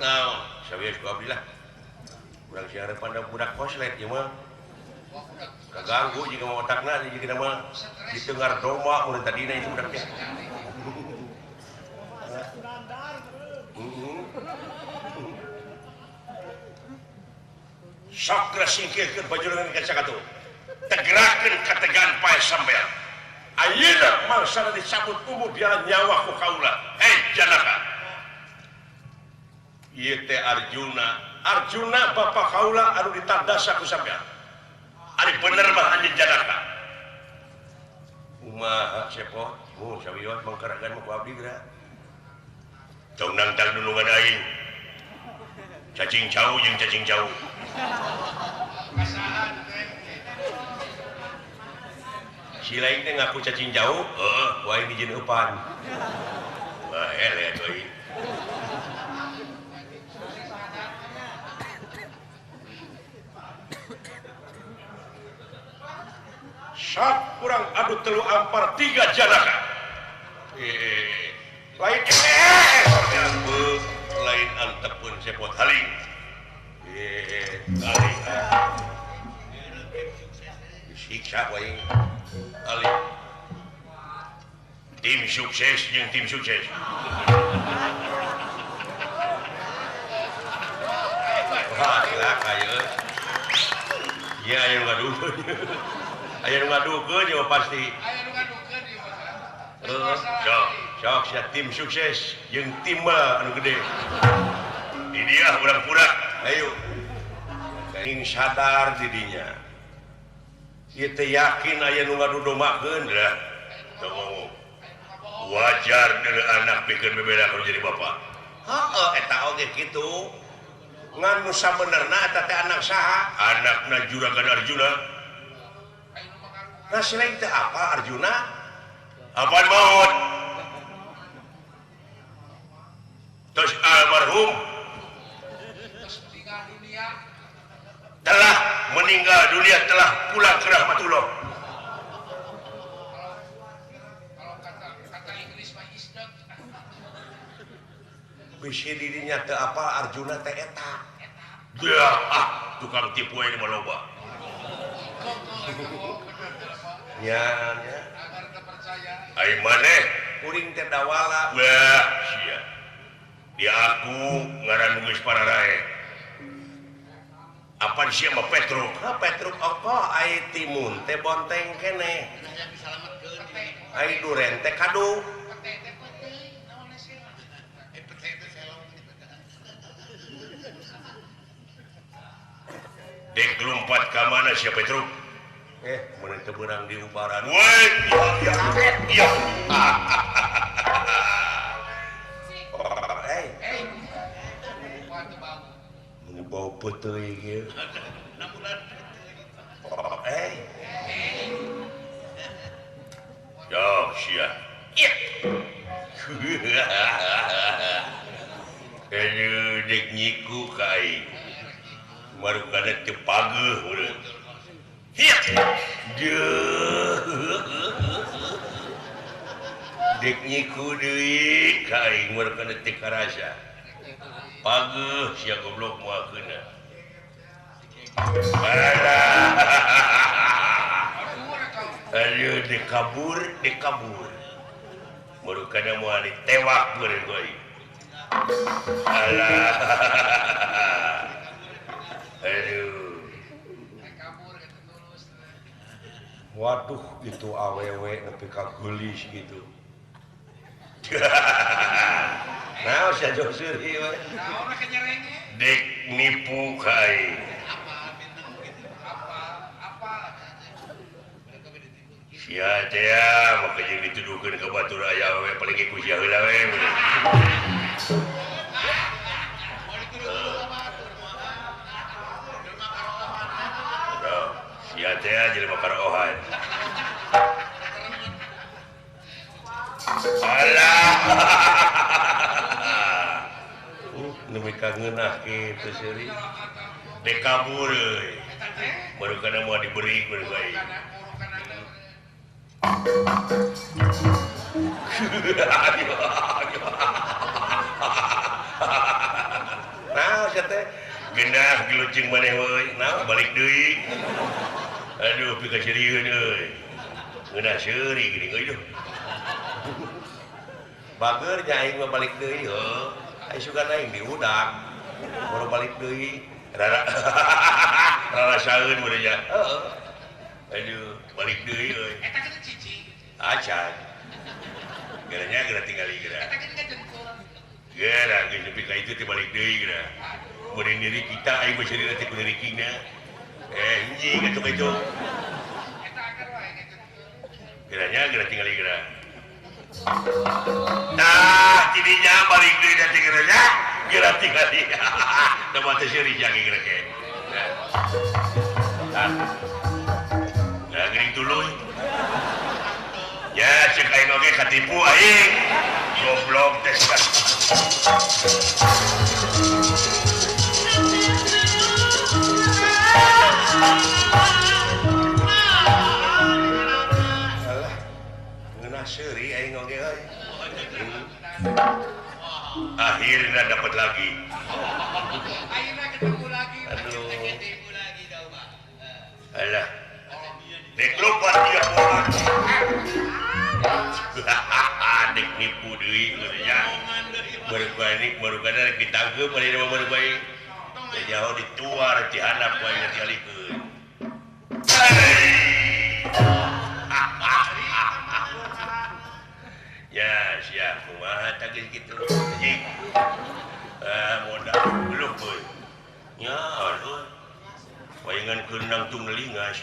nah sawias ku abdi lah urang siareun pandang budak koslet ieu mah kaganggu jika mau otakna jika mah ditengar domba mun tadina itu budak teh sakra singkirkeun bajurangan ka sakatu tegerakeun kategan pae sampean ayeuna mangsana disambut umur biara nyawa ku kaula Janaka ieu teh Arjuna bapak kaula anu ditandasa ku sampean ari bener mah anjeun Janaka kumaha sepo mun sawios mangkaragan mah ku abdi geura tong nangtang nulungan aing cacing cau jeung cacing cau si lain teh ngaku cacing jauh wae dijieun eupan ele atuh sak kurang adu telu ampar 3 Janaka lain antepun sepot haling siksa wae haling tim sukses jeung tim sukses wah cilaka ieu ya aya nu ngadukeun aya nu ngadukeun ya pasti aya nu ngadukeun ieu sok sia tim sukses jeung tim anu gede di dia budak-budak ayo ing sadar di dinya ieu teh yakin aya nu ngadudomakeun lah teu ngomong wajar deuleu anak pikeun bebeda kalau jadi bapak heeh eta oge kitu ngan nu sabenerna eta teh anak saha anakna Juragan Arjuna nah selain teh apa Arjuna apaan maut terus almarhum telah meninggal dunia telah pulang ke rahmatullah kalau kata Inggris mah is not bisi dirinya teu apa Arjuna teh eta ya tukang tipu ini mah loba nya agar terpercaya ai maneh kuring teh dawala wah sia dia aku ngaran geus pararae apa sia mah Petruk Petruk apa ai timun teh bonteng keneh ai duren teh kadu dek lumpat ka mana sia Petruk mun teu beurang di ubaran woi ya bau putih gitu. Jauh sia. Aduh, dek nyiku kai. Baru kada tepageuh urang. Hiya. Dek nyiku deui kai baru kada teu karasa. Pageuh sia goblok moakeunna. Aduh, dekabur. Baru kana moal ditewak beureun goi. Alah. Aduh. Waduh, itu awewe nepi ka geulis gitu. Nah, saya jauh suri. Dek nipu kai. Sia teh maka jeung dituduhkeun ka batur aya we paling ku sia heula we. Ya jadi bakar ohan. Alah. Nemi kangenah kitu seuri. Dek kabur euy. Baru kana mau diberi ku bae. Nah, teh genah gilucing maneh we. Nah, balik deui. Aduh, pika serius euy. Geunah seuri geuning euy duh. Bager nya aing mah balik deui heuh. Ai sugan aing diudak. Baru balik deui. Rara saeun bener nya. Heeh. Aduh, balik deui euy. Eta kitu cici. Acan. Geranya geura tinggali geura. Eta kitu jengkol. Geura geus nepi ka itu teh balik deui geura. Mun diri kita aing mah seueur teh ku dirikina. Hiji gitu. Eta agar wae gitu. Geranya geura tinggali geura. Nah, tidinya balik deui da teh geranya. Geura tinggali. Da mah teh seuri jang geura ke. Nah, geuning tuluy. Ya, cek aing oge katipu aing. Goblok teh. Alah. Ngeunah seuri aing oge euy. Akhirnya dapat lagi. Akhirnya ketemu lagi. Aduh. Ketemu lagi dah, Pak. Alah. Dek lupa dia pulang. Dek nipu deui geurnya. Baru kana rek ditangkeup bari mah baru bae. Da jauh dituar di handap wae ngalikeun. Ya, sia kumaha tah geus kitu. Anjing. Modal belum euy. Nya, aduh. Wayangan keur nangtung nelingas.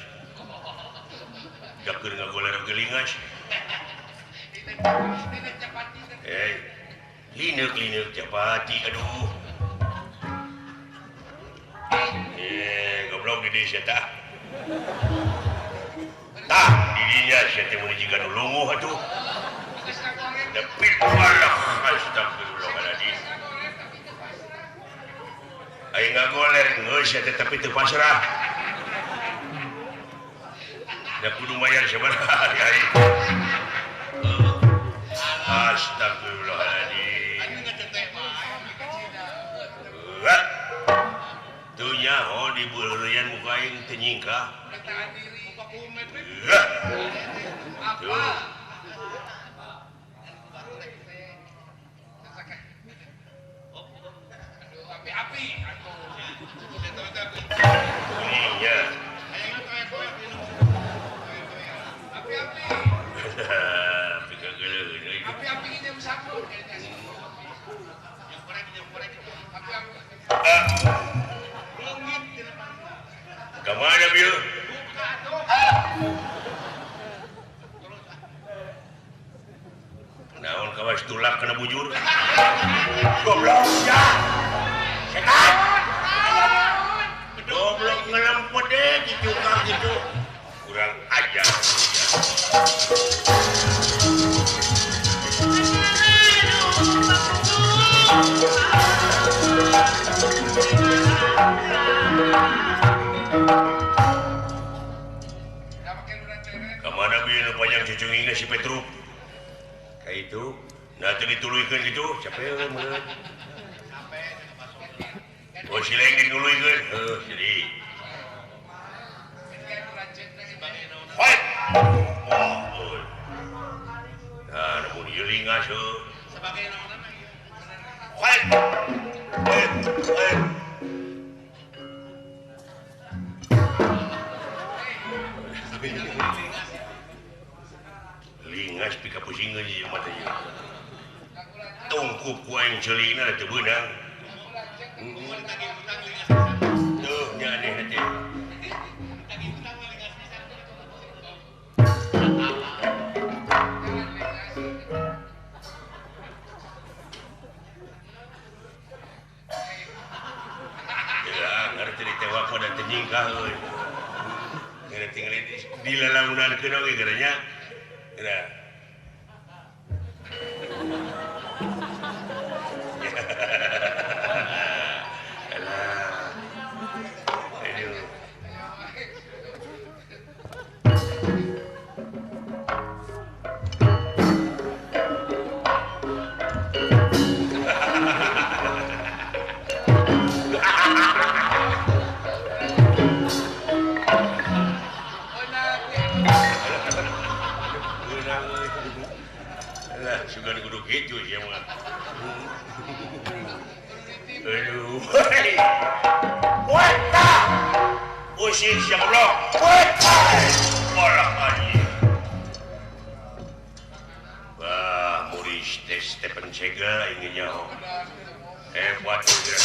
Jakeur ngagoler gelingas. Lineuk capati, aduh. Goblok di desa tah. Tah, didinya sia teh mun jiga nu lunguh atuh. Depit walah, astagfirullahaladzim. Aing ngagoler geus sia teh tapi teu pasrah. Da kudu mayar sabaraha aing. Astagfirullahaladzim. Tuh nyaho di beuleuyan muka aing teu nyingkah. Tuh. Api-api. Ininya. Api-api. Api-api ini jam 1. Kemana Bill? Naon kawas tulak kena bujur? Goblok ya. Setan. Goblok ngelempet deh gitu kah gitu. Kurang ajar. Kemana Bill panjang cucungin si Petruk? Kayak itu, nanti dituluikan gitu, capek meureun. Oh si Leng dituluikan, jadi. Fight! Oh, nah, namun ieu lingas heuh. Sebagai nama-nama ieu. Fight! Fight! Lingas pika pusingkeun ieu mah teh. Tungkup ku aing ceulingna teu beunang. Tuh nya aneh teh. Ya, ngarti ditewak pada teu nyingkah euy. Ngarti di lelaunan kena ge geranya. Nah. Aduh. Alah, suka kudu gitu ya mah. Aduh. Wata. Usir siapa lo? Wata. Malah aja. Wah, Maurice Stephen Segal ini nyaho. Hebat juga.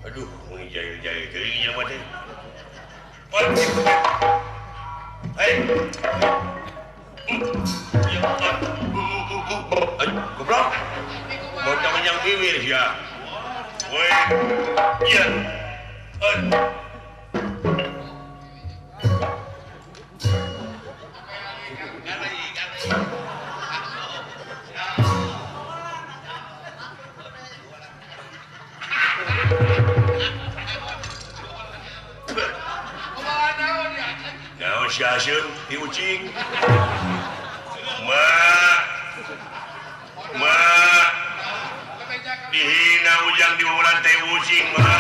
Aduh, menjahit-jahit teringnya mah teh. Hei. Goblok. Bocah yang bibir ya. Woi. Iya. Naon si Hasyim diucing. Ma. Dihina ujang di bulan teh ucing, ma.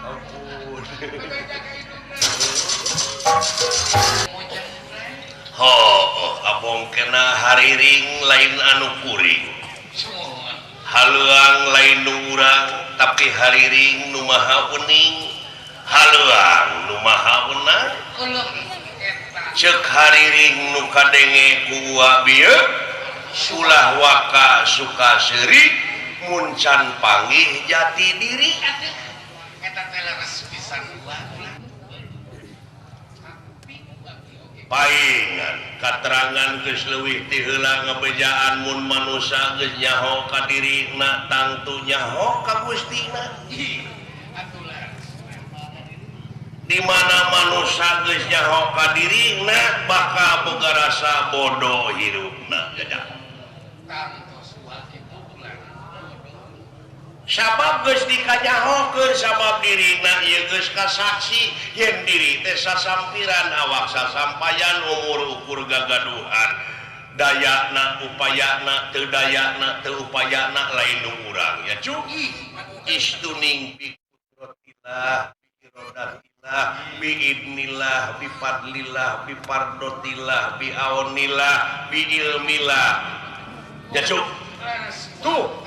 Ampun. Abong kena hariring lain anu kuring. Haluang lain nu urang tapi hariring nu maha uning. Haluang nu maha wenang. Cek hariring nu kadenge ku bieu sulah waka suka seuri muncan panggih jati diri. Eta teh leres pisan paingan katerangan geus leuwih ti heula ngabejaan mun manusia geus nyaho ka dirina tangtu nyaho ka Gustina. Di mana manusia geus nyaho ka dirina bakal boga rasa bodoh hirupna jajan. Sabab geus dikanyahokeun sabab dirina ieu geus kasaksi yen diri teh sasampiran awak sasampayan umur ukur gagaduhan dayana upayana teu dayana teu upayana lain nu urang ya cu istuning bi qudratillah bi iradatillah bi idnillah bi fadlillah bi fardotillah bi aunillah bi ilmillah ya cu tuh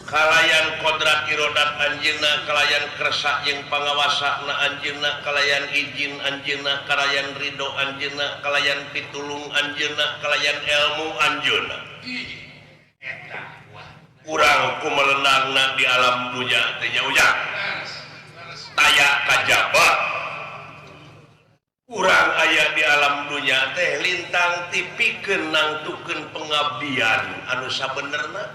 kalayan kodrat irodat anjeunna kalayan kersa jeung pangawasana anjeunna kalayan izin anjeunna kalayan ridho anjeunna kalayan pitulung anjeunna kalayan ilmu anjeunna urang kumelenangna di alam dunya teh nya ujang taya kajaba urang aya di alam dunya teh lintang tipikeun nangtukeun pengabdian anu sabenerna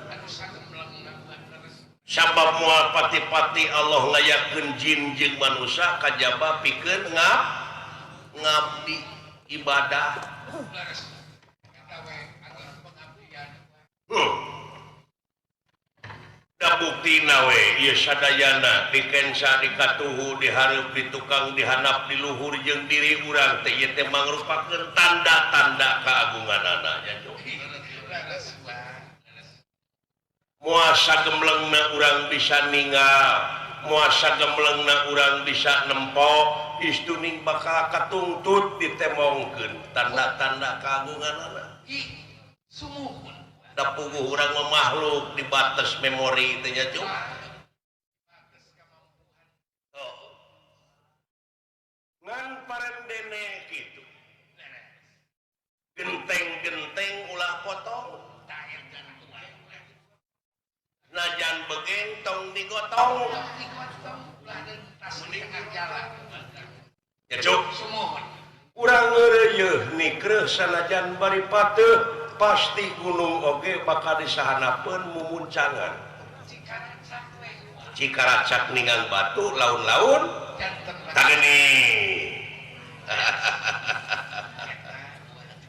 sabab moal pati-pati Allah ngayakeun jin jeung manusia kajaba pikeun ngabdi ibadah. Da buktina we ieu sadayana dikensa dikatuhu dihareup di tukang dihanap di luhur jeung diri urang teh ieu teh mangrupakeun tanda-tanda kaagunganana nya. Muasa gemlengna urang bisa ninggal, muasa gemlengna urang bisa nempok, istuning bakal katungtut ditemongkeun tanda-tanda kagunganana. Sumuhun. Da puguh urang mah makhluk di batas memori teh nya ngan parendene gitu genteng-genteng ulah potong najan begeng tong digotong ya cuk urang ngeureuh nikreuh sanajan bari pateuh pasti gunung oge bakal disahanapeun mumuncangan cikaracak ningang batu laun-laun tageni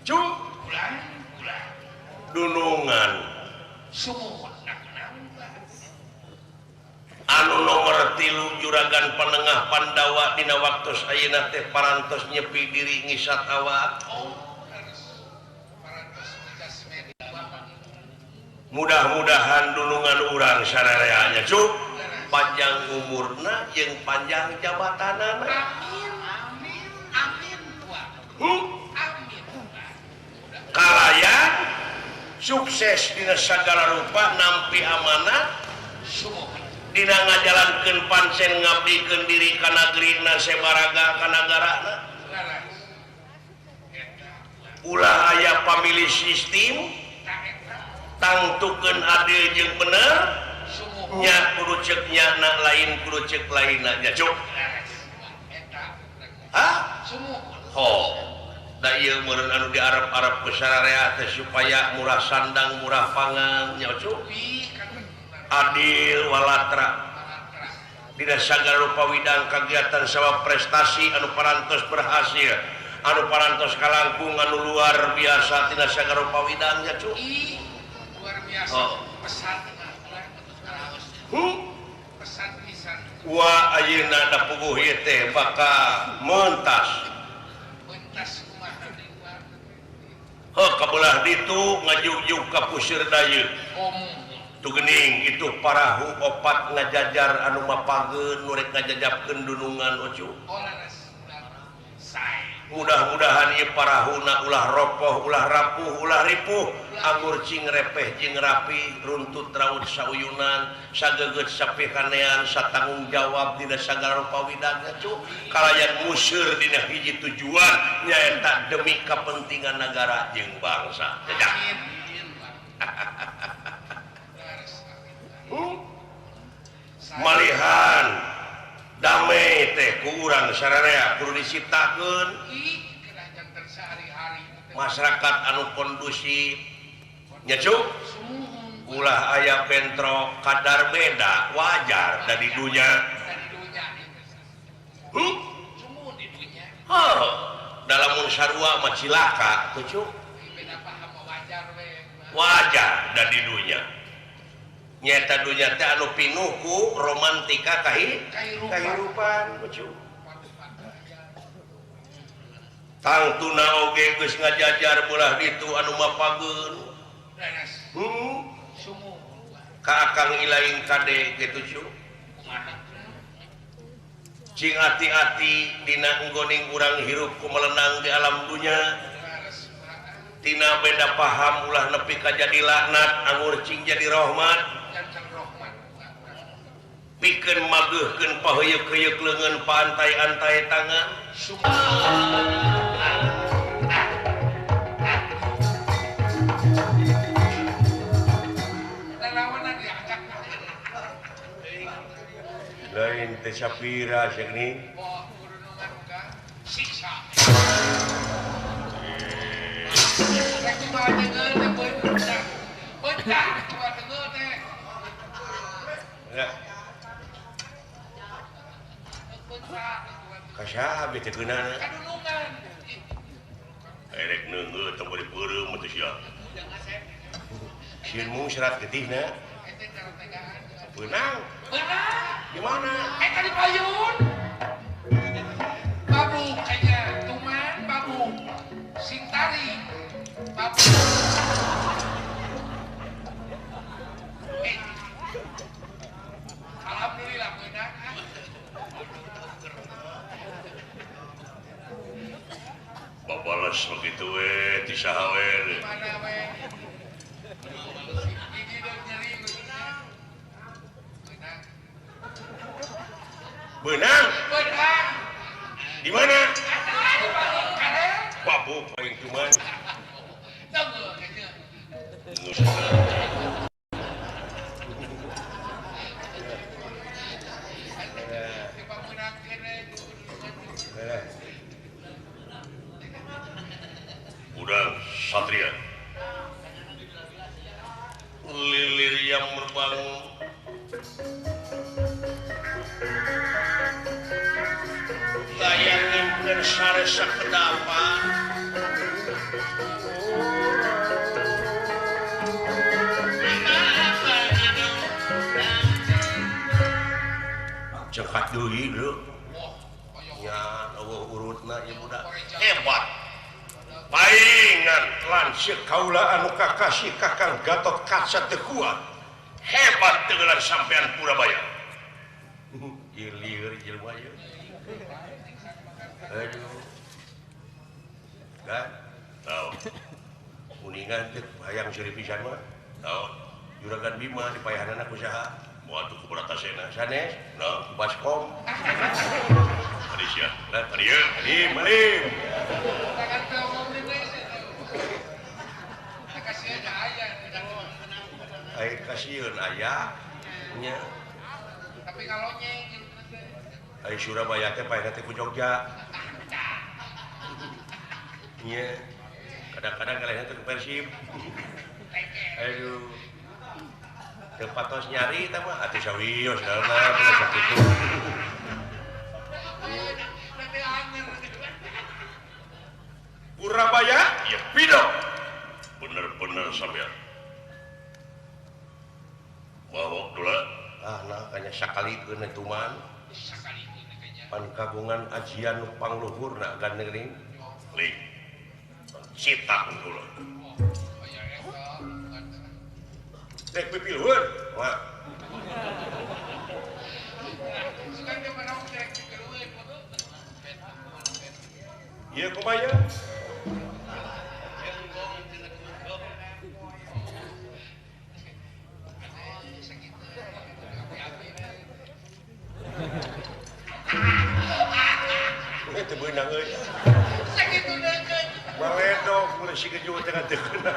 cuk dunungan anu nomor 3 juragan penengah Pandawa dina waktos ayeuna teh parantos nyepi diri ngisat awak mudah-mudahan dunungan urang sarareanya cuk panjang umurna jeung panjang jabatanana amin kalayan sukses dina sagala rupa nampi amanah dina ngajalankeun pancen ngabdikeun diri ka nagrina sabaraga ka nagarana ulah aya pamilih sistem tangtukeun adil jeung bener nya kudu ceuk nyana lain kudu ceuk lainna nya cuk ho da ieu meureun anu di Arab-Arab besararea teh supaya murah sandang murah pangan nya cuk adil walatra dina sagala rupa widang kagiatan sawa prestasi anu parantos berhasil anu parantos kalangkung anu luar biasa tina sagala rupa widang nya cuk luar biasa pesan pesan pisan wa ayeuna da puguh ieu teh bakal mentas kumaha kabelah ditu ngajugjug ka puseur dayeuh tugening itu parahu opat ngajajar anu mapageun nu rek ngajajabkeun dunungan ocu mudah-mudahan ieu parahuna ulah ropoh ulah rapuh ulah ripuh anggur cing repeh jeung rapi runtut raut sauyunan sageugeut sapikanean satanggung jawab dina sagala rupa widangna cu kalayan museur dina hiji tujuan nyaeta demi kepentingan negara jeung bangsa jajak malihan damai teh ku urang sararea kudu disiptakeun masyarakat anu kondusif nya cuk ulah aya bentrok kadar beda wajar da di dunya dalam sarua mah cilaka tuh cuk wajar da di dunya nyata dunya teh anu pinuh ku romantika kahirupan cuk tangtuna oge geus ngajajar belah ditu anu mapageun ka akang ilaing kade kitu cuk cing hati-hati dina enggoning urang hirup kumelenang di alam dunya tina beda paham ulah nepi ka jadi laknat anggur cing jadi rahmat pikeun mageuhkeun paheuyeuh-heuyeuh leungeun pantai-antai tangan lain teh sapira ceuk ni siksa kasaha bete geunana kadunungan erek neungeut tong bari peureum teh sia sieun mung serat getihna beunang di mana eta di payun babu kayaknya tuman babu sintari babu alhamdulillah beunang babalas begitu we ti saha we mana we gigi deuk nyeri beunang beunang Di mana? Babu paling cuman. Udah Satria. Lilir yang berbangun. Layangin dan saresa kedapa. Cekat deui bro. Ya, urutna ieu budak hebat. Paingan lanceuk kaula anu kakasih Kakang Gatot Kaca teu kuat. Hebat teugelan sampean Purabaya. Ilir jelema ieu. Aduh. Kan? Tahu. Kuningan teh hayang seueur pisan mah. Tahu. Juragan Bima dipayahanana ku saha? Moal tuku baratasena. Sanes? Nah, baskom. Tadi sia. Lah, tadi ye, tadi malim. Ai kasieun aya nya. Tapi kalau nyeng ai Surabaya teh paena teh ku Jogja. Nya. Kadang-kadang galehna teh ku Persib. Aduh. Teu patos nyari eta mah atuh sawios dalna teh sakitu. Purabaya? Ya pido. Bener-bener sampean. Wah, dula. Nah, kanya sakalikeun itu man. Pan kagungan ajian nu pangluhurna gandering. Ling. Citak dulu. Dek pipilhun. Wah. Iya kumaya. Itu beunang euy. Sakitu deukeut. Maledog mun si geju teh ngadeukna.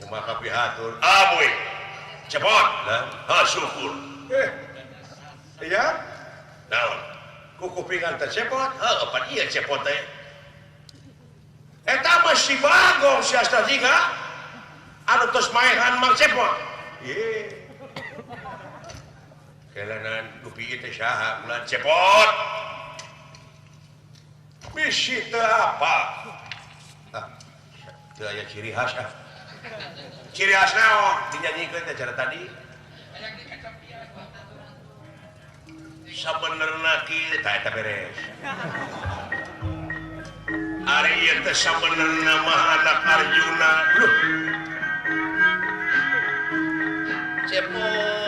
Cuma kapihatur. Aboy. Cepot. Ha syukur. Iya? Naon? Ku kupingan teh cepot? Heuh, pan ieu cepot teh. Eta mah si Bagong si Astajiga. Anu tos maehan Mang Cepot. Ieu. Kelanan kupi teh saha ulah Cepot. Bisi teu apa? Teu aya ciri khas ah. Ciri khas naon? Dinyanyiikeun teh cara tadi. Sabenerna kieu tah eta beres. Ari ieu teh sabenerna mah anak Arjuna. Luh. Cepot.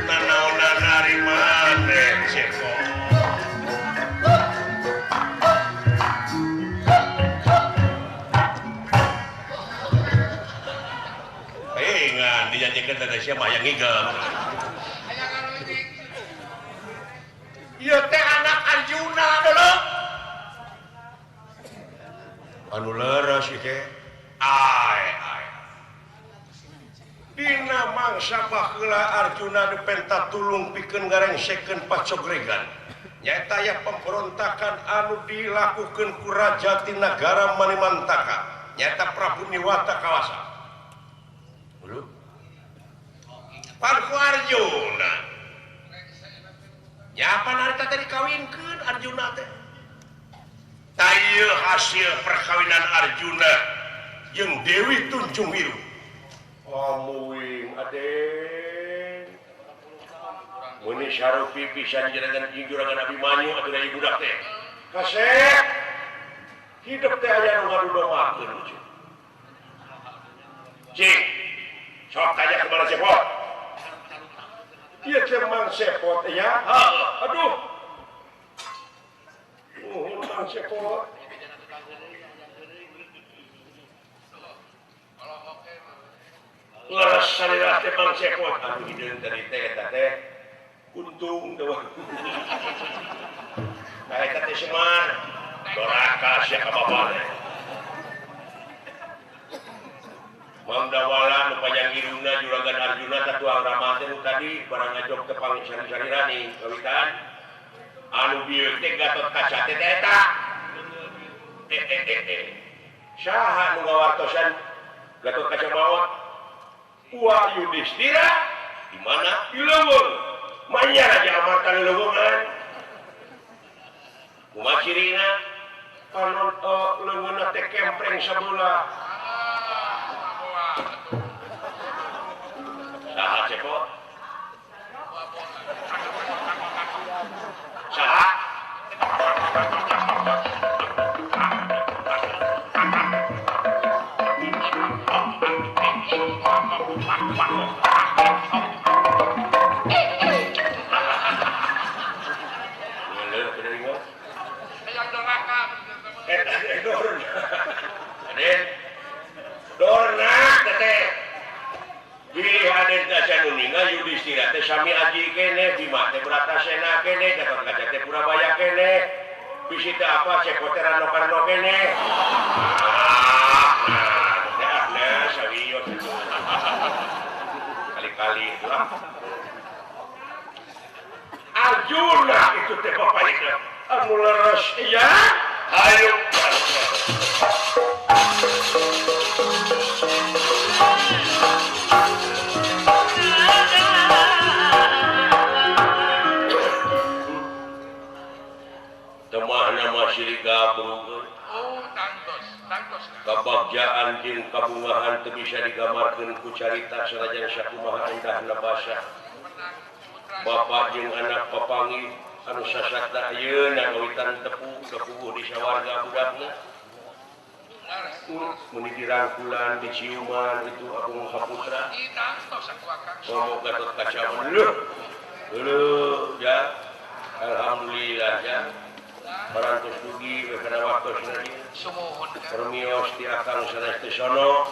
Nanaonan ari maneh Cepot. Dinyanyikan dari siapa yang ngigam? Iya teh anak Arjuna dulu. Anu leres ieu ai. Dina mangsa baheula Arjuna dipenta tulung pikeun garengsekeun pacogregan. Nyaeta aya pemberontakan anu dilakukeun ku raja ti nagara Manimantaka. Nyaeta Prabu Niwata Kawasa. Parku Arjuna. Nyapan harita tadi kawinkeun Arjuna teh. Taieu hasil perkawinan Arjuna jeung Dewi Tunjungwiru. Amuing Aden. Mun Sarupi pisan juragan juragan Abimanyu atuh dari budak teh. Kasep. Hidup teh aya nu ngadudomakeun. Cing. Sok tanya kemana Cepot? Iya Mang Cepot ya. Aduh. Mang Cepot. leres salira teh Bang Cepot atuh hideung tadi teh eta teh untung teh nah eta teh Semar doraka sia ka bapak teh Mangdawala nu panjang irungna juragan Arjuna tatuang Rama teh tadi barang ngajok teh pangsarirani kawitan anu bieu teh Gatot Kaca teh eta saha nu ngawartosan Gatot Kaca maot Wah Yudhistira di mana di leuweung manya Raja Amarta leuweungan kumaha cirina panon leuweunna teh kempreng sabeula saha cepot saha Yudhistira teh sami aji kene Bima teh Bratasena kene Gatot Kaca teh Purabaya kene bisi teh apa Cepot teh Rano-Karno kene nah sawios itu kali-kali itu lah Arjuna itu teh papahina anu leres iya ayo kabagjaan jeung kabungahan teu bisa digambarkeun ku carita sanajan sakumaha indahna basa Bapak jeung anak papangi anu sasatna ayeuna ngawitan tepung kepuguh di sawarga budakna mun dirangkulan diciuman itu Agung Saputra ngomong Gatot Kaca leuh ya alhamdulillah ya parantos dugi kana waktosna ieu permios ti akang sanes teh sono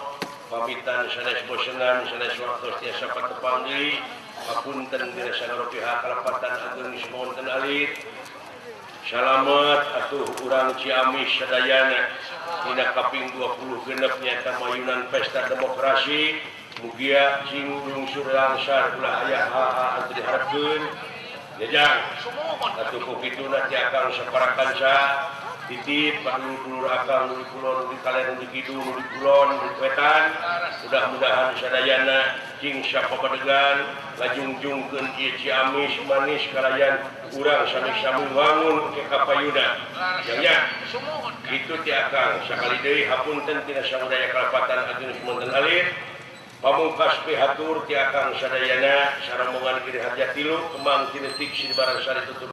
pamitan sanes bosengan sanes waktos tiasa patepanggi hapunten dina sagala pihak kalapatan ageung semonten alit salamet atuh urang Ciamis sadayana dina kaping 20 genep nyaeta mayunan pesta demokrasi mugia cing lungsur langsar ulah aya hal-hal anu diharapkeun jajang atuh kupituna ti akang saparakansa titip dulur akang di kulon di kalen di kidul di kulon di wetan mudah-mudahan sadayana cing sapapadegan lajungjungkeun ieu Ciamis manis kalayan urang sami-sami wangun ke kapayuna nya itu ti akang sakali deui hapunten tina samudaya kalapatan ageung semonten alit pamungkas pihatur ti akang sadayana sarombongan Giri Harjatilu kembang tinetik sibarang sari tutur